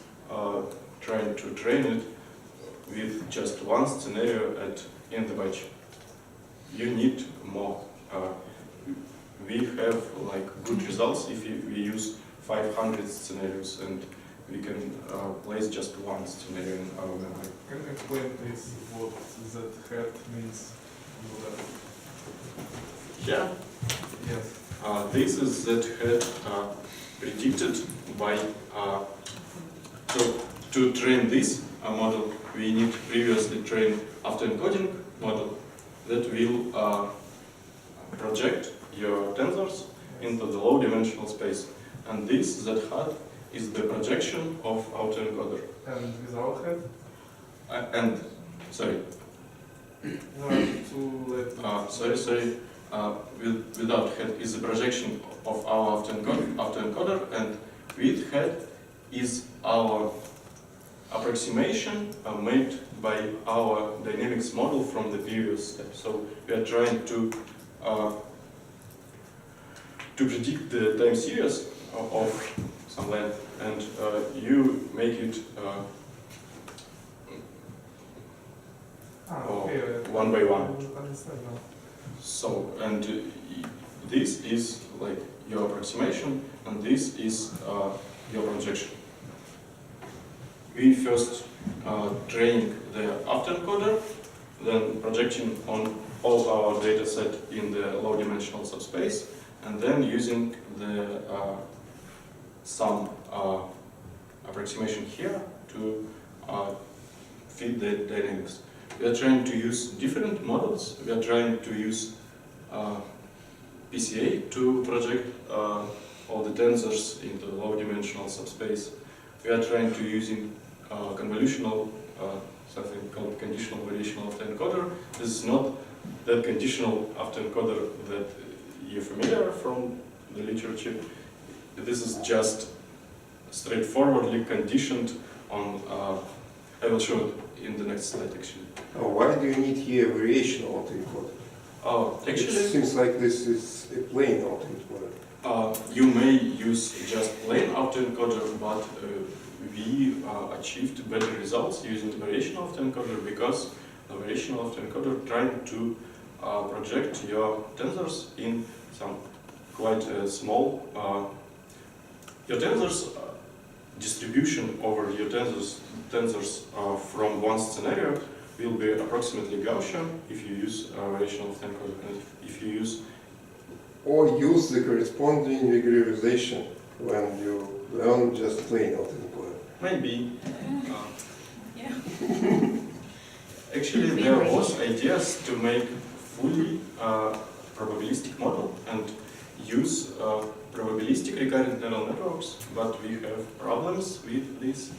try to train it with just one scenario in the batch. You need more. We have like good results if we use 500 scenarios, and we can place just one scenario in our memory. Can you explain please what that hat means? Yeah. Yes. This is that had predicted by. So to train this model, we need previously train autoencoding model that will project your tensors into the low dimensional space. And this Z-hat is the projection of autoencoder. And without hat? Sorry. No, sorry. Without head is the projection of our autoencoder, and with head is our approximation made by our dynamics model from the previous step. So we are trying to predict the time series of some length, and you make it one by one. Understand now. So, and this is like your approximation, and this is your projection. We first train the autoencoder, then projecting on all our data set in the low-dimensional subspace, and then using the some approximation here to fit the dynamics. We are trying to use different models. We are trying to use PCA to project all the tensors into low-dimensional subspace. We are trying to using convolutional, something called conditional variational autoencoder. This is not that conditional autoencoder that you're familiar from the literature. This is just straightforwardly conditioned on, I will show it in the next slide actually. Oh, why do you need here variational autoencoder? Actually, it seems like this is a plain autoencoder. You may use just plain autoencoder, but we achieved better results using variational autoencoder because the variational autoencoder trying to project your tensors in some quite small your tensors distribution over your tensors from one scenario will be approximately Gaussian if you use variational autoencoder, and if you use or use the corresponding regularization when you learn just plain autoencoder. Maybe. Yeah. Actually, there was ideas to make fully probabilistic model and use probabilistic recurrent neural networks, but we have problems with this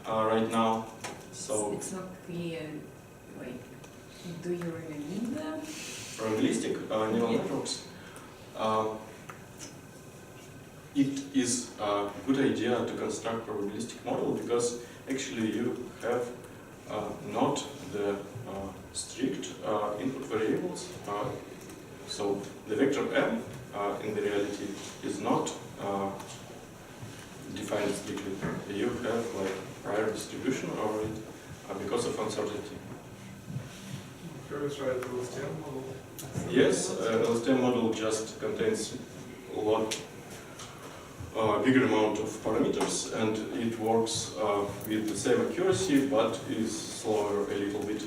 right now. So it's not clear. Like, do you really need them? Probabilistic neural networks. It is a good idea to construct probabilistic model because actually you have not the strict input variables. So the vector m in the reality is not defined strictly. You have like prior distribution over it because of uncertainty. Can you try the LSTM model? Yes, LSTM model just contains a lot bigger amount of parameters, and it works with the same accuracy, but is slower a little bit.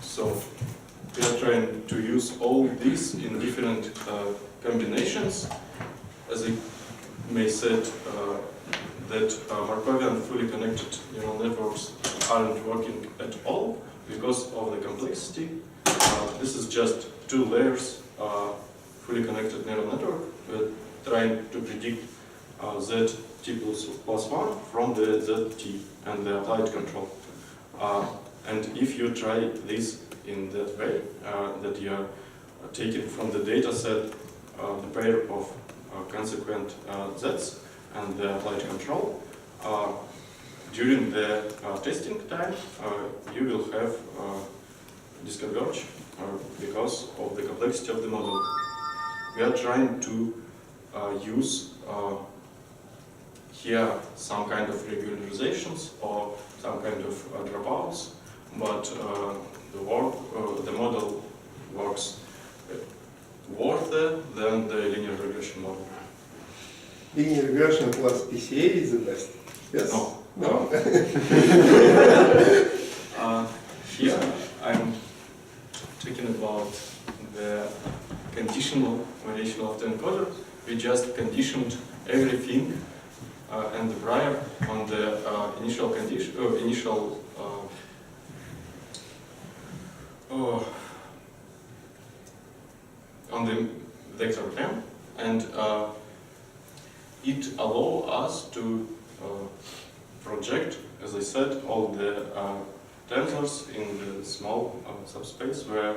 So we are trying to use all these in different combinations. As I may said, that Markovian fully connected neural networks aren't working at all because of the complexity. This is just two layers fully connected neural network. We're trying to predict zt plus 1 from the zt and the applied control. And if you try this in that way, that you are taking from the data set the pair of consequent z's and the applied control, during the testing time, you will have disconverge because of the complexity of the model. We are trying to use here some kind of regularizations or some kind of dropouts, but the model works worse than the linear regression model. Linear regression plus PCA is the best. Yes? No. No? Here I'm talking about the conditional variational autoencoder. We just conditioned everything and the prior on the initial condition, on the vector m, and it allows us to project, as I said, all the tensors in the small subspace where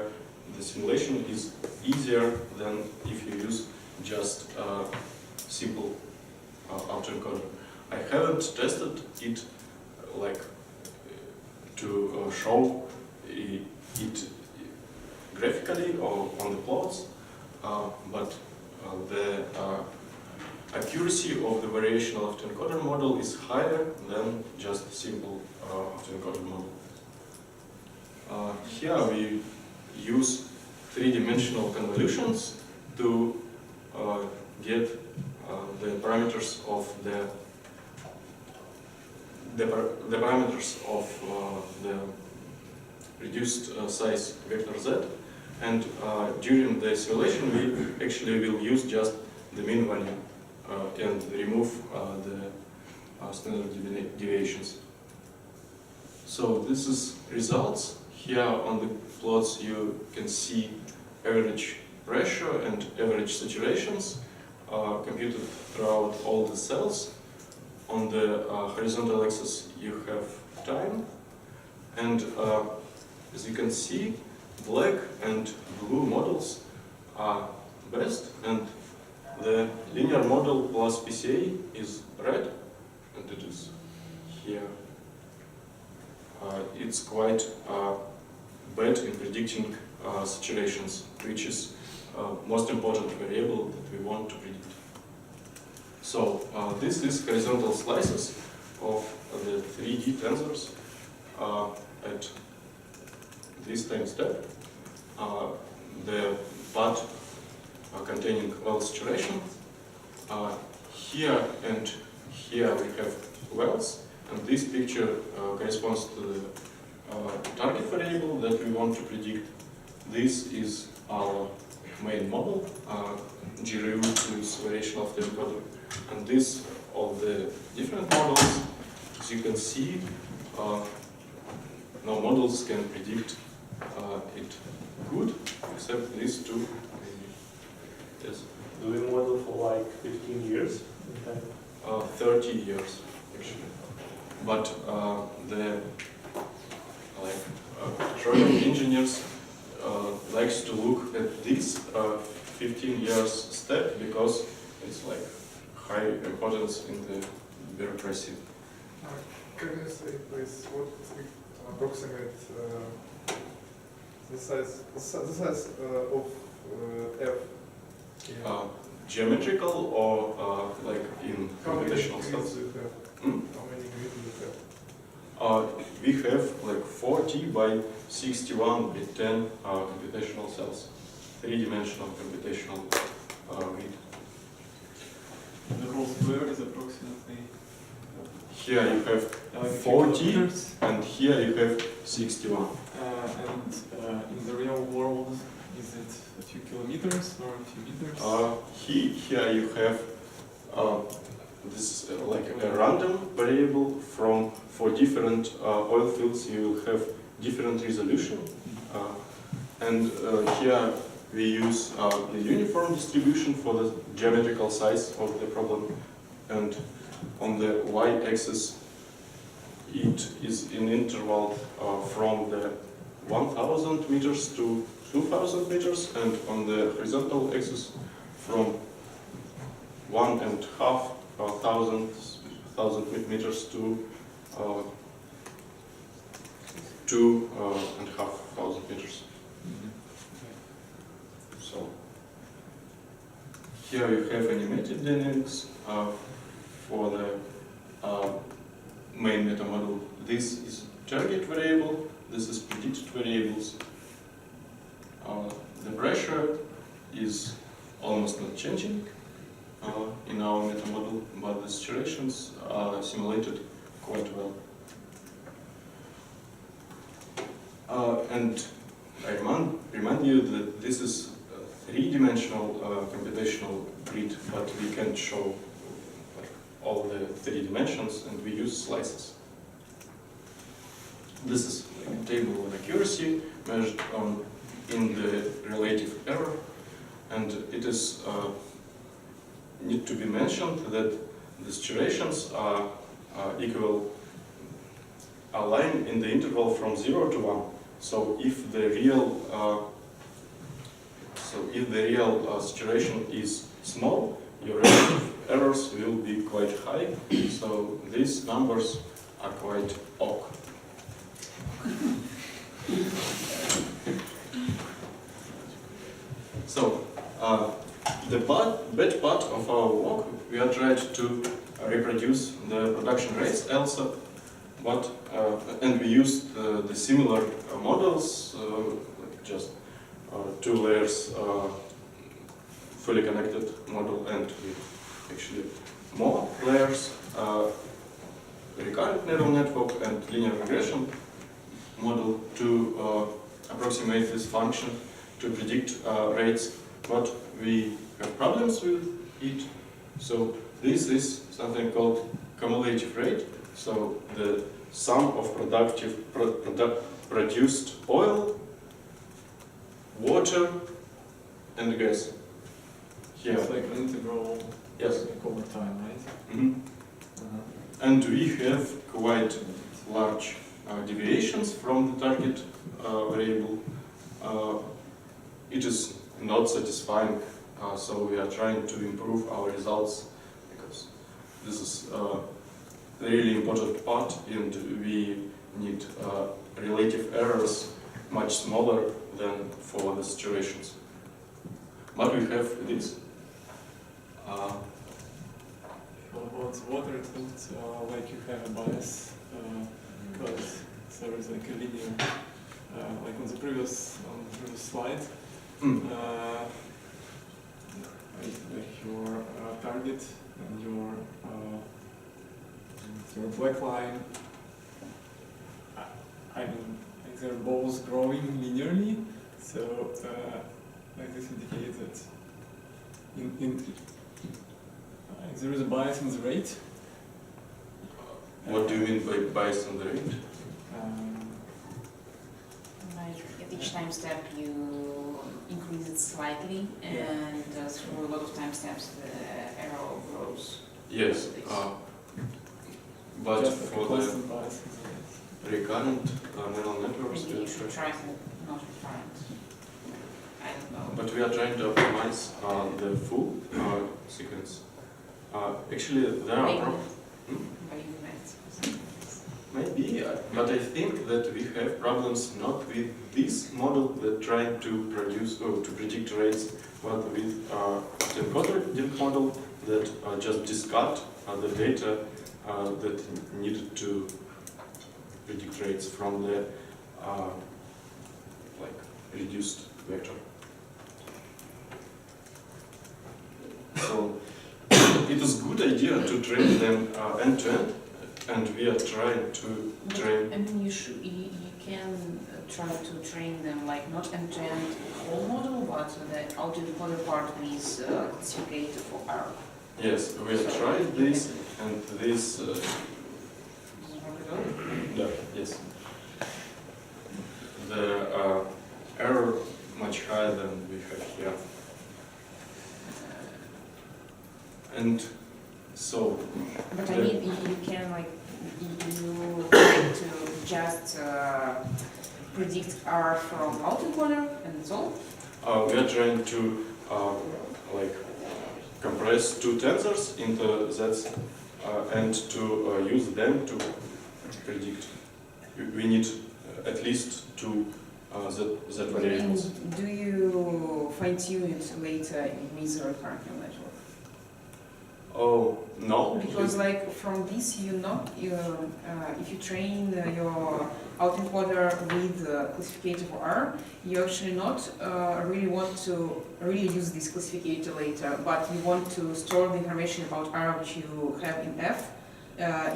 the simulation is easier than if you use just simple autoencoder. I haven't tested it like to show it graphically or on the plots, but the accuracy of the variational autoencoder model is higher than just simple autoencoder model. Here we use three-dimensional convolutions to get the parameters of the reduced size vector z, and during the simulation we actually will use just the mean value and remove the standard deviations. So this is results. Here on the plots you can see average pressure and average saturations computed throughout all the cells. On the horizontal axis you have time, and as you can see, black and blue models are best, and the linear model plus PCA is red, and it is here. It's quite bad in predicting saturations, which is most important variable that we want to predict. So this is horizontal slices of the 3D tensors at this time step. The part containing well saturation. Here and here we have wells, and this picture corresponds to the target variable that we want to predict. This is our main model, GRU with variational autoencoder, and this all the different models. As you can see, no models can predict it good, except these two. Yes. Do we model for like 15 years? 30 years, actually. But the petroleum engineers likes to look at this 15 years step because it's like high importance in the bureaucracy. Can you say, please, what approximate the size of F? Geometrical or like in computational cells? How many grids do you have? We have like 40 by 61 by 10 computational cells, three-dimensional computational grid. The whole square is approximately. Here you have 40 and here you have 61. And in the real world, is it a few kilometers or a few meters? Here you have this like a random variable for different oil fields. You will have different resolution, and here we use the uniform distribution for the geometrical size of the problem, and on the y-axis it is in interval from the 1000 meters to 2000 meters, and on the horizontal axis from 1,500 meters to 2,500 meters. So here you have animated dynamics for the main metamodel. This is target variable, this is predicted variables. The pressure is almost not changing in our metamodel, but the saturations are simulated quite well. And I remind you that this is a three-dimensional computational grid, but we can't show all the three dimensions, and we use slices. This is like a table of accuracy measured in the relative error, and it is need to be mentioned that the saturations are equal, lying in the interval from 0 to 1. So if the real saturation is small, your relative errors will be quite high. So these numbers are quite awkward. So the bad part of our work, we are trying to reproduce the production rates also, but and we used the similar models, like just two layers fully connected model and with actually more layers, recurrent neural network and linear regression model to approximate this function to predict rates, but we have problems with it. So this is something called cumulative rate. So the sum of produced oil, water, and gas. Here. It's like an integral, Yes. like over time, right? Mm-hmm. And we have quite large deviations from the target variable. It is not satisfying, so we are trying to improve our results because this is a really important part and we need relative errors much smaller than for the situations. But we have this. About water, it looks like you have a bias because there is like a linear, like on the previous slide, like your target and your black line. I mean, like they're both growing linearly, so like this indicates that there is a bias in the rate. What do you mean by bias on the rate? Like at each time step you increase it slightly, and through a lot of time steps the error grows. Yes, but Just for like the recurrent neural networks, Maybe we you are should try not recurrent. I don't know. but we are trying to optimize the full sequence. Actually, there are maybe, but I think that we have problems not with this model that trying to produce or to predict rates, but with autoencoder model that just discard the data that needed to predict rates from the like reduced vector. So it is good idea to train them end to end, and we are trying to train. I mean, you can try to train them like not end-to-end whole model, but the autoencoder part with classificator for error. Yes, we have tried this, and this. Yes. The error much higher than we have here. And so. But I mean, you can like you try to just predict R from autoencoder and so on. We are trying to like compress two tensors into sets and to use them to predict. We need at least two Z variables. Do you fine-tune it later with the recurrent neural network? Oh, no. Because like from this, you know, if you train your autoencoder with classificator for R, you actually not really want to really use this classificator later, but you want to store the information about R which you have in F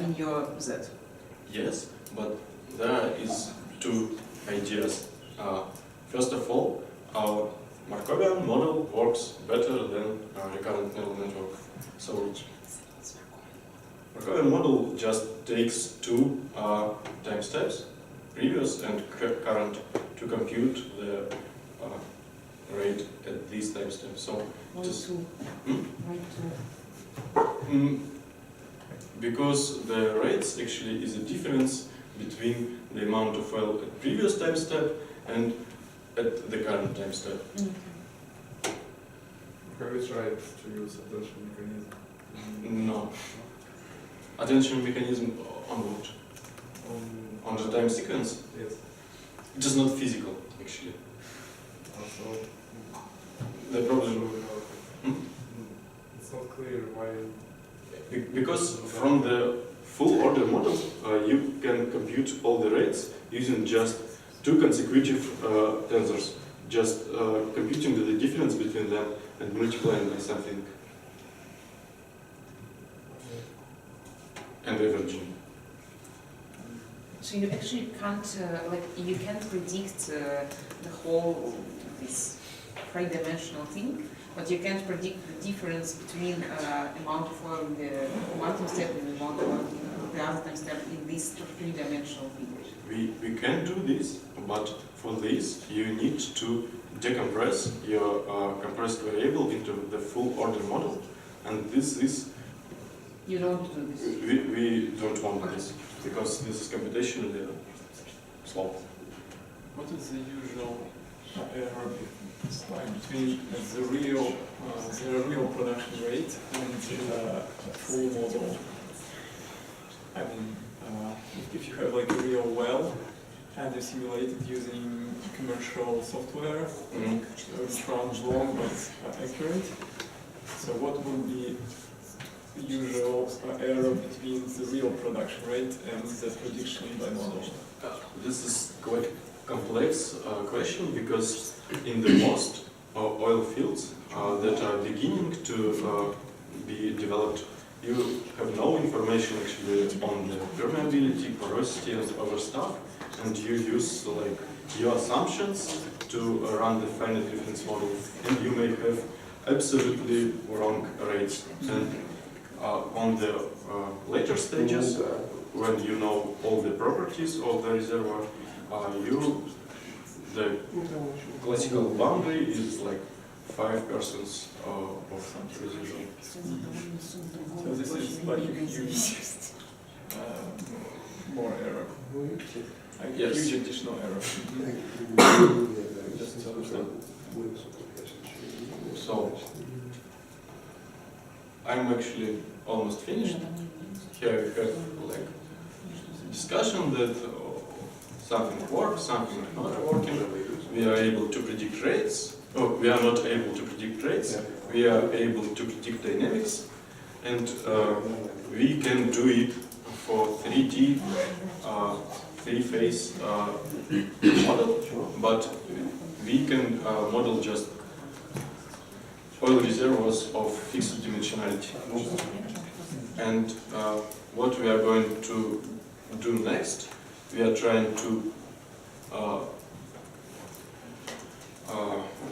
in your Z. Yes, but there is two ideas. First of all, our Markovian model works better than recurrent neural network. So Markovian model just takes two time steps, previous and current, to compute the rate at these time steps. So just because the rates actually is a difference between the amount of oil at previous time step and at the current time step. Have you tried to use attention mechanism? No. Attention mechanism on what? On the time sequence? Yes. It is not physical, actually. Also, The problem. It's not clear why. Because from the full order model, you can compute all the rates using just two consecutive tensors. just computing the difference between them and multiplying by something and averaging. So you actually can't, you can't predict the whole, this three-dimensional thing, but you can't predict the difference between amount of oil in the one time step and the amount of oil in the other time step in this three-dimensional thing. We can do this, but for this you need to decompress your compressed variable into the full order model, and this is You don't do this. we don't want this because this is computationally slow. What is the usual error between the real production rate and full model? I mean, if you have like a real well and you simulate it using commercial software, which runs long but accurate, so what would be the usual error between the real production rate and the prediction by model? This is quite complex question because in the most oil fields that are beginning to be developed, you have no information actually on the permeability, porosity and other stuff, and you use like your assumptions to run the finite difference model, and you may have absolutely wrong rates. And on the later stages, when you know all the properties of the reservoir, the classical boundary is like 5% of residual. So this is like a huge more error. Like Yes. huge additional error. Just to understand. So I'm actually almost finished. Here we have like discussion that something works, something is not working. We are able to predict rates. Oh, we are not able to predict rates. We are able to predict dynamics, and we can do it for 3D, three-phase model. But we can model just oil reservoirs of fixed dimensionality. And what we are going to do next, we are trying to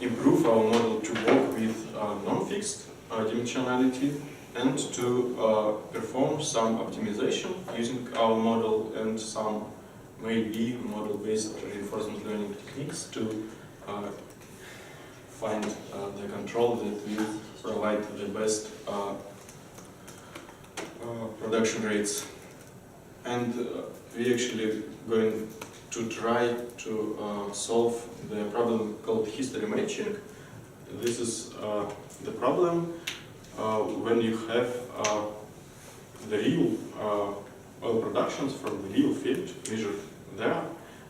improve our model to work with non-fixed dimensionality and to perform some optimization using our model and some maybe model-based reinforcement learning techniques to find the control that will provide the best production rates. And we actually going to try to solve the problem called history matching. This is the problem when you have the real oil productions from the real field measured there,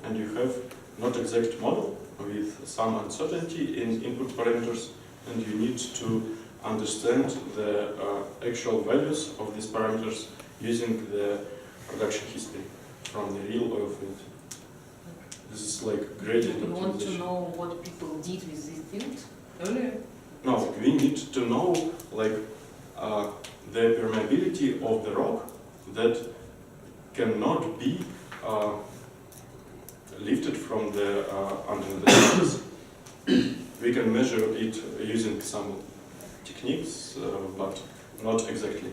and you have not exact model with some uncertainty in input parameters, and you need to understand the actual values of these parameters using the production history from the real oil field. This is like gradient You want to optimization. know what people did with this field earlier? No, we need to know like the permeability of the rock that cannot be lifted from the under the surface. We can measure it using some techniques, but not exactly.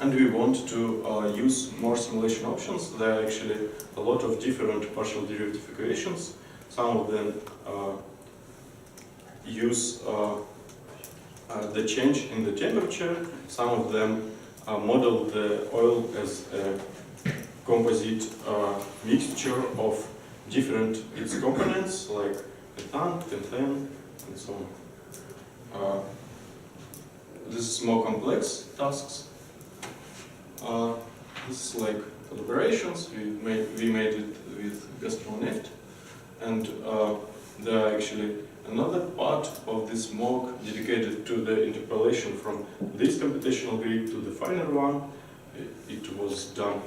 And we want to use more simulation options. There are actually a lot of different partial derivative equations. Some of them use the change in the temperature. Some of them model the oil as a composite mixture of different its components, like methane, pentane, and so on. This is more complex tasks. This is like collaborations. We made it with Gazprom-Neft, and there are actually another part of this mock dedicated to the interpolation from this computational grid to the final one. It was done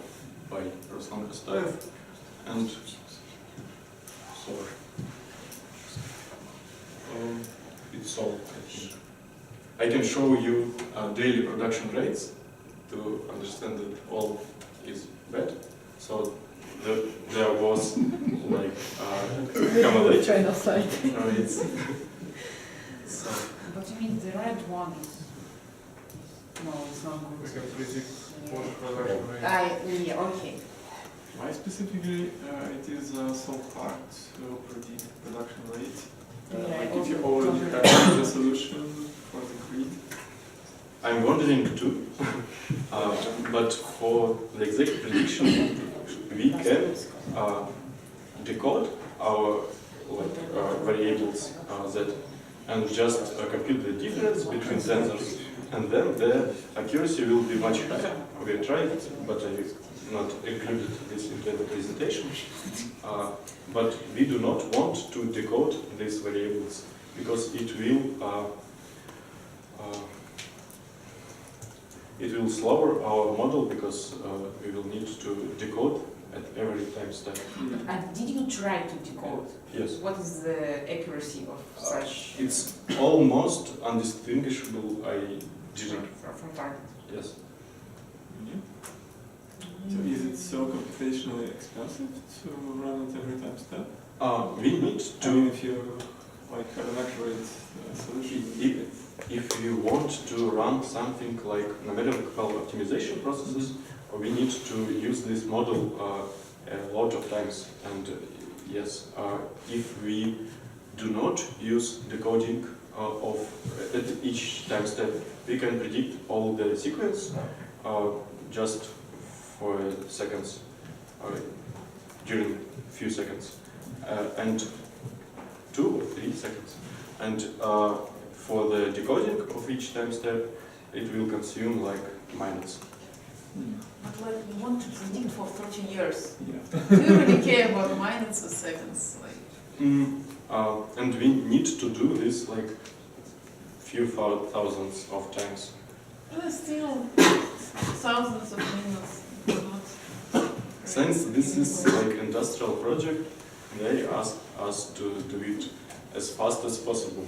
by Ruslan Kostoyev, and solve. I can show you daily production rates to understand that all is bad. So there was like cumulative China side. rates. So, But you mean the red one is... No, it's not We good. can predict what the production rate. Yeah, okay. Why specifically it is so hard to predict production rate? Yeah, Like if you also already have the solution for the grid? I'm wondering too, but for the exact prediction, we can decode our variables Z and just compute the difference between tensors, and then the accuracy will be much higher. We tried it, but I not included this into the presentation. But we do not want to decode these variables because it will slower our model because we will need to decode at every time step. And did you try to decode? Yes. What is the accuracy of such It's almost undistinguishable. I didn't. from target? Yes. So is it so computationally expensive to run at every time step? We need I mean, to. if you like have an accurate solution. If you want to run something like numerical optimization processes, we need to use this model a lot of times. And yes, if we do not use decoding of at each time step, we can predict all the sequence just for seconds, during few seconds, and 2 or 3 seconds. And for the decoding of each time step, it will consume like minutes. But like you want to predict for 30 years. Yeah. Do you really care about minutes or seconds? Like And we need to do this like few thousands of times. still thousands of minutes. Since this is like industrial project, they ask us to do it as fast as possible.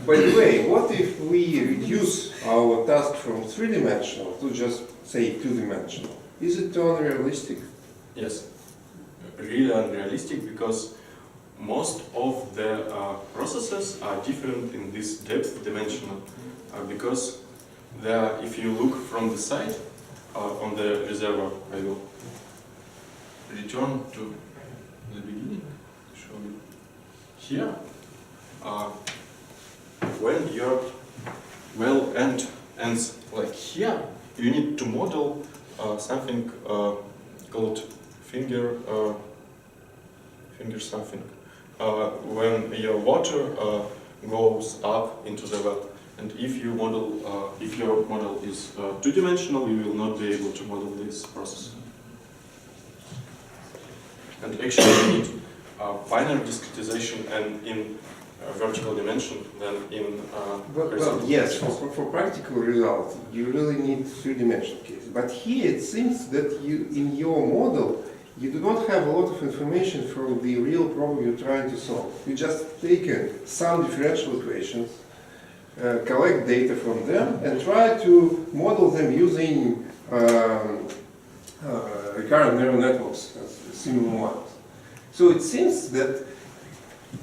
By the way, what if we reduce our task from 3-dimensional to just say 2-dimensional? Is it unrealistic? Yes, really unrealistic because most of the processes are different in this depth dimensional because if you look from the side on the reservoir, I will return to the beginning, show you here. When your well ends like here, you need to model something called finger something. When your water goes up into the well, and if you model, if your model is 2-dimensional, you will not be able to model this process. And actually, you need finer discretization and in vertical dimension than in Well, yes, for practical results, you really need 3-dimensional case. But here it seems that you, in your model, you do not have a lot of information from the real problem you're trying to solve. You just take some differential equations, collect data from them, and try to model them using recurrent neural networks, similar ones. So it seems that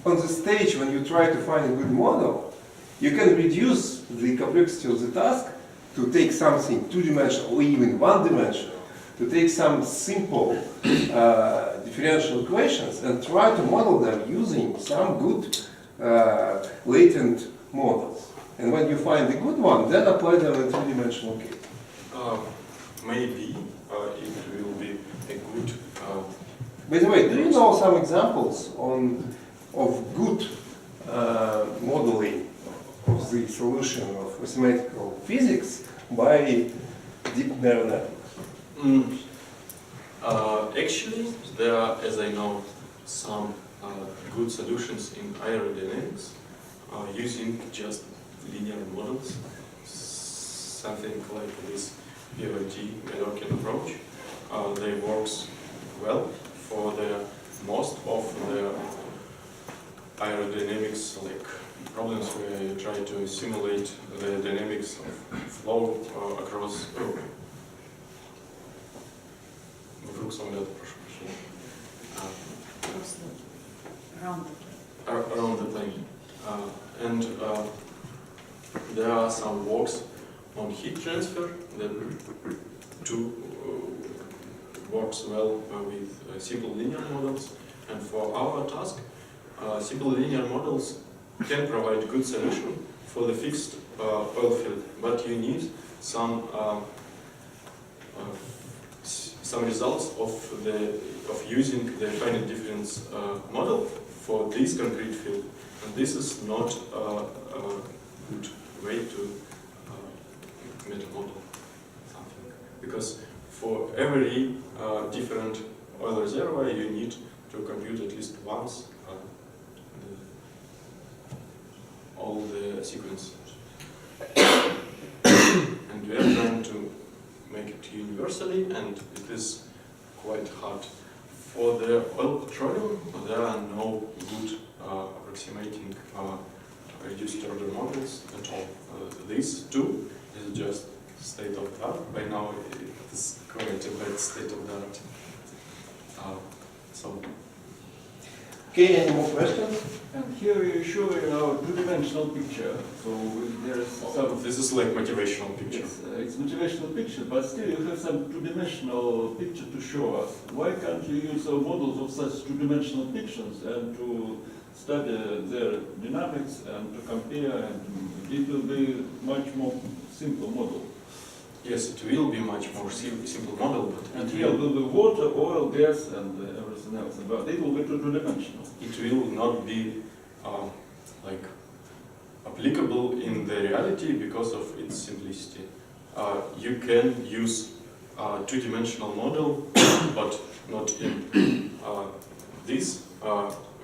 on the stage when you try to find a good model, you can reduce the complexity of the task to take something 2-dimensional or even 1-dimensional, to take some simple differential equations and try to model them using some good latent models. And when you find a good one, then apply them in 3-dimensional case. Maybe it will be a good. By the way, do you know some examples of good modeling of the solution of mathematical physics by deep neural networks? Actually, there are, as I know, some good solutions in aerodynamics using just linear models, something like this POD approach. They works well for the most of the aerodynamics like problems where you try to simulate the dynamics of flow across. Вокруг самолета, прошу прощения. Around the plane. And there are some works on heat transfer that works well with simple linear models. And for our task, simple linear models can provide good solution for the fixed oil field, but you need some results of using the finite difference model for this concrete field, and this is not a good way to metamodel something, because for every different oil reservoir you need to compute at least once all the sequence. And we are trying to make it universally, and it is quite hard. For the oil petroleum, there are no good approximating reduced order models at all. These two is just state of the art. By now it is quite a bad state of the art. Okay, any more questions? And here you show a two-dimensional picture. So there is some. This is like motivational picture. It's motivational picture, but still you have some two-dimensional picture to show us. Why can't you use models of such two-dimensional pictures and to study their dynamics and to compare, and it will be much more simple model. Yes, it will be much more simple model, but and here will be water, oil, gas, and everything else. But it will be two-dimensional. It will not be like applicable in the reality because of its simplicity. You can use a two-dimensional model, but not in these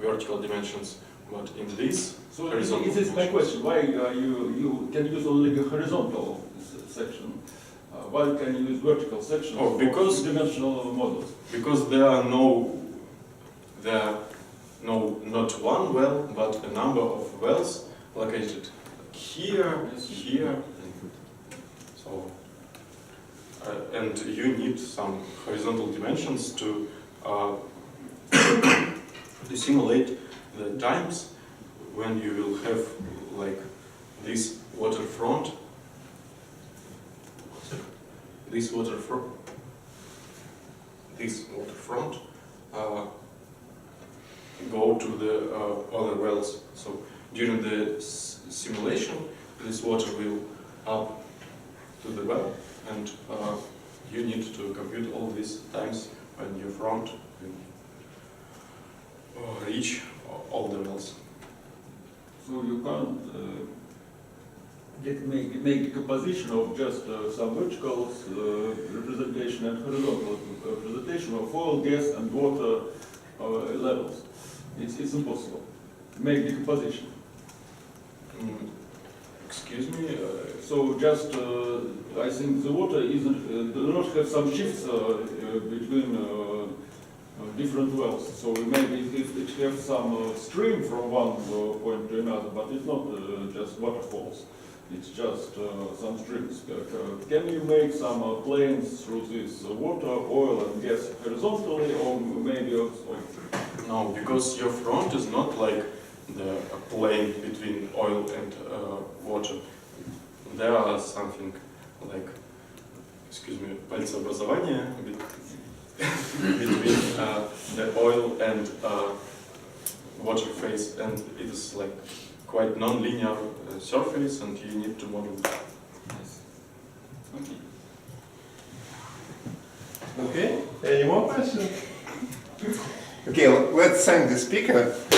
vertical dimensions, but in these horizontal this is my question. Why you can use only the horizontal section? Why can you use vertical sections for two-dimensional models? Because there are not one well, but a number of wells located here, here, so and you need some horizontal dimensions to simulate the times when you will have like this waterfront. This waterfront go to the other wells. So during the simulation, this water will up to the well, and you need to compute all these times when your front will reach all the wells. So you can't make decomposition of just some vertical representation and horizontal representation of oil, gas, and water levels. It's impossible. Make decomposition. Excuse me. So just I think the water isn't do not have some shifts between different wells. So maybe it has some stream from one point to another, but it's not just waterfalls. It's just some streams. Can you make some planes through this water, oil, and gas horizontally, or maybe also? No, because your front is not like the plane between oil and water. There are something like, excuse me, пальцеобразование between the oil and water phase, and it is like quite non-linear surface, and you need to model it. Yes. Okay, any more questions? Okay, let's thank the speaker for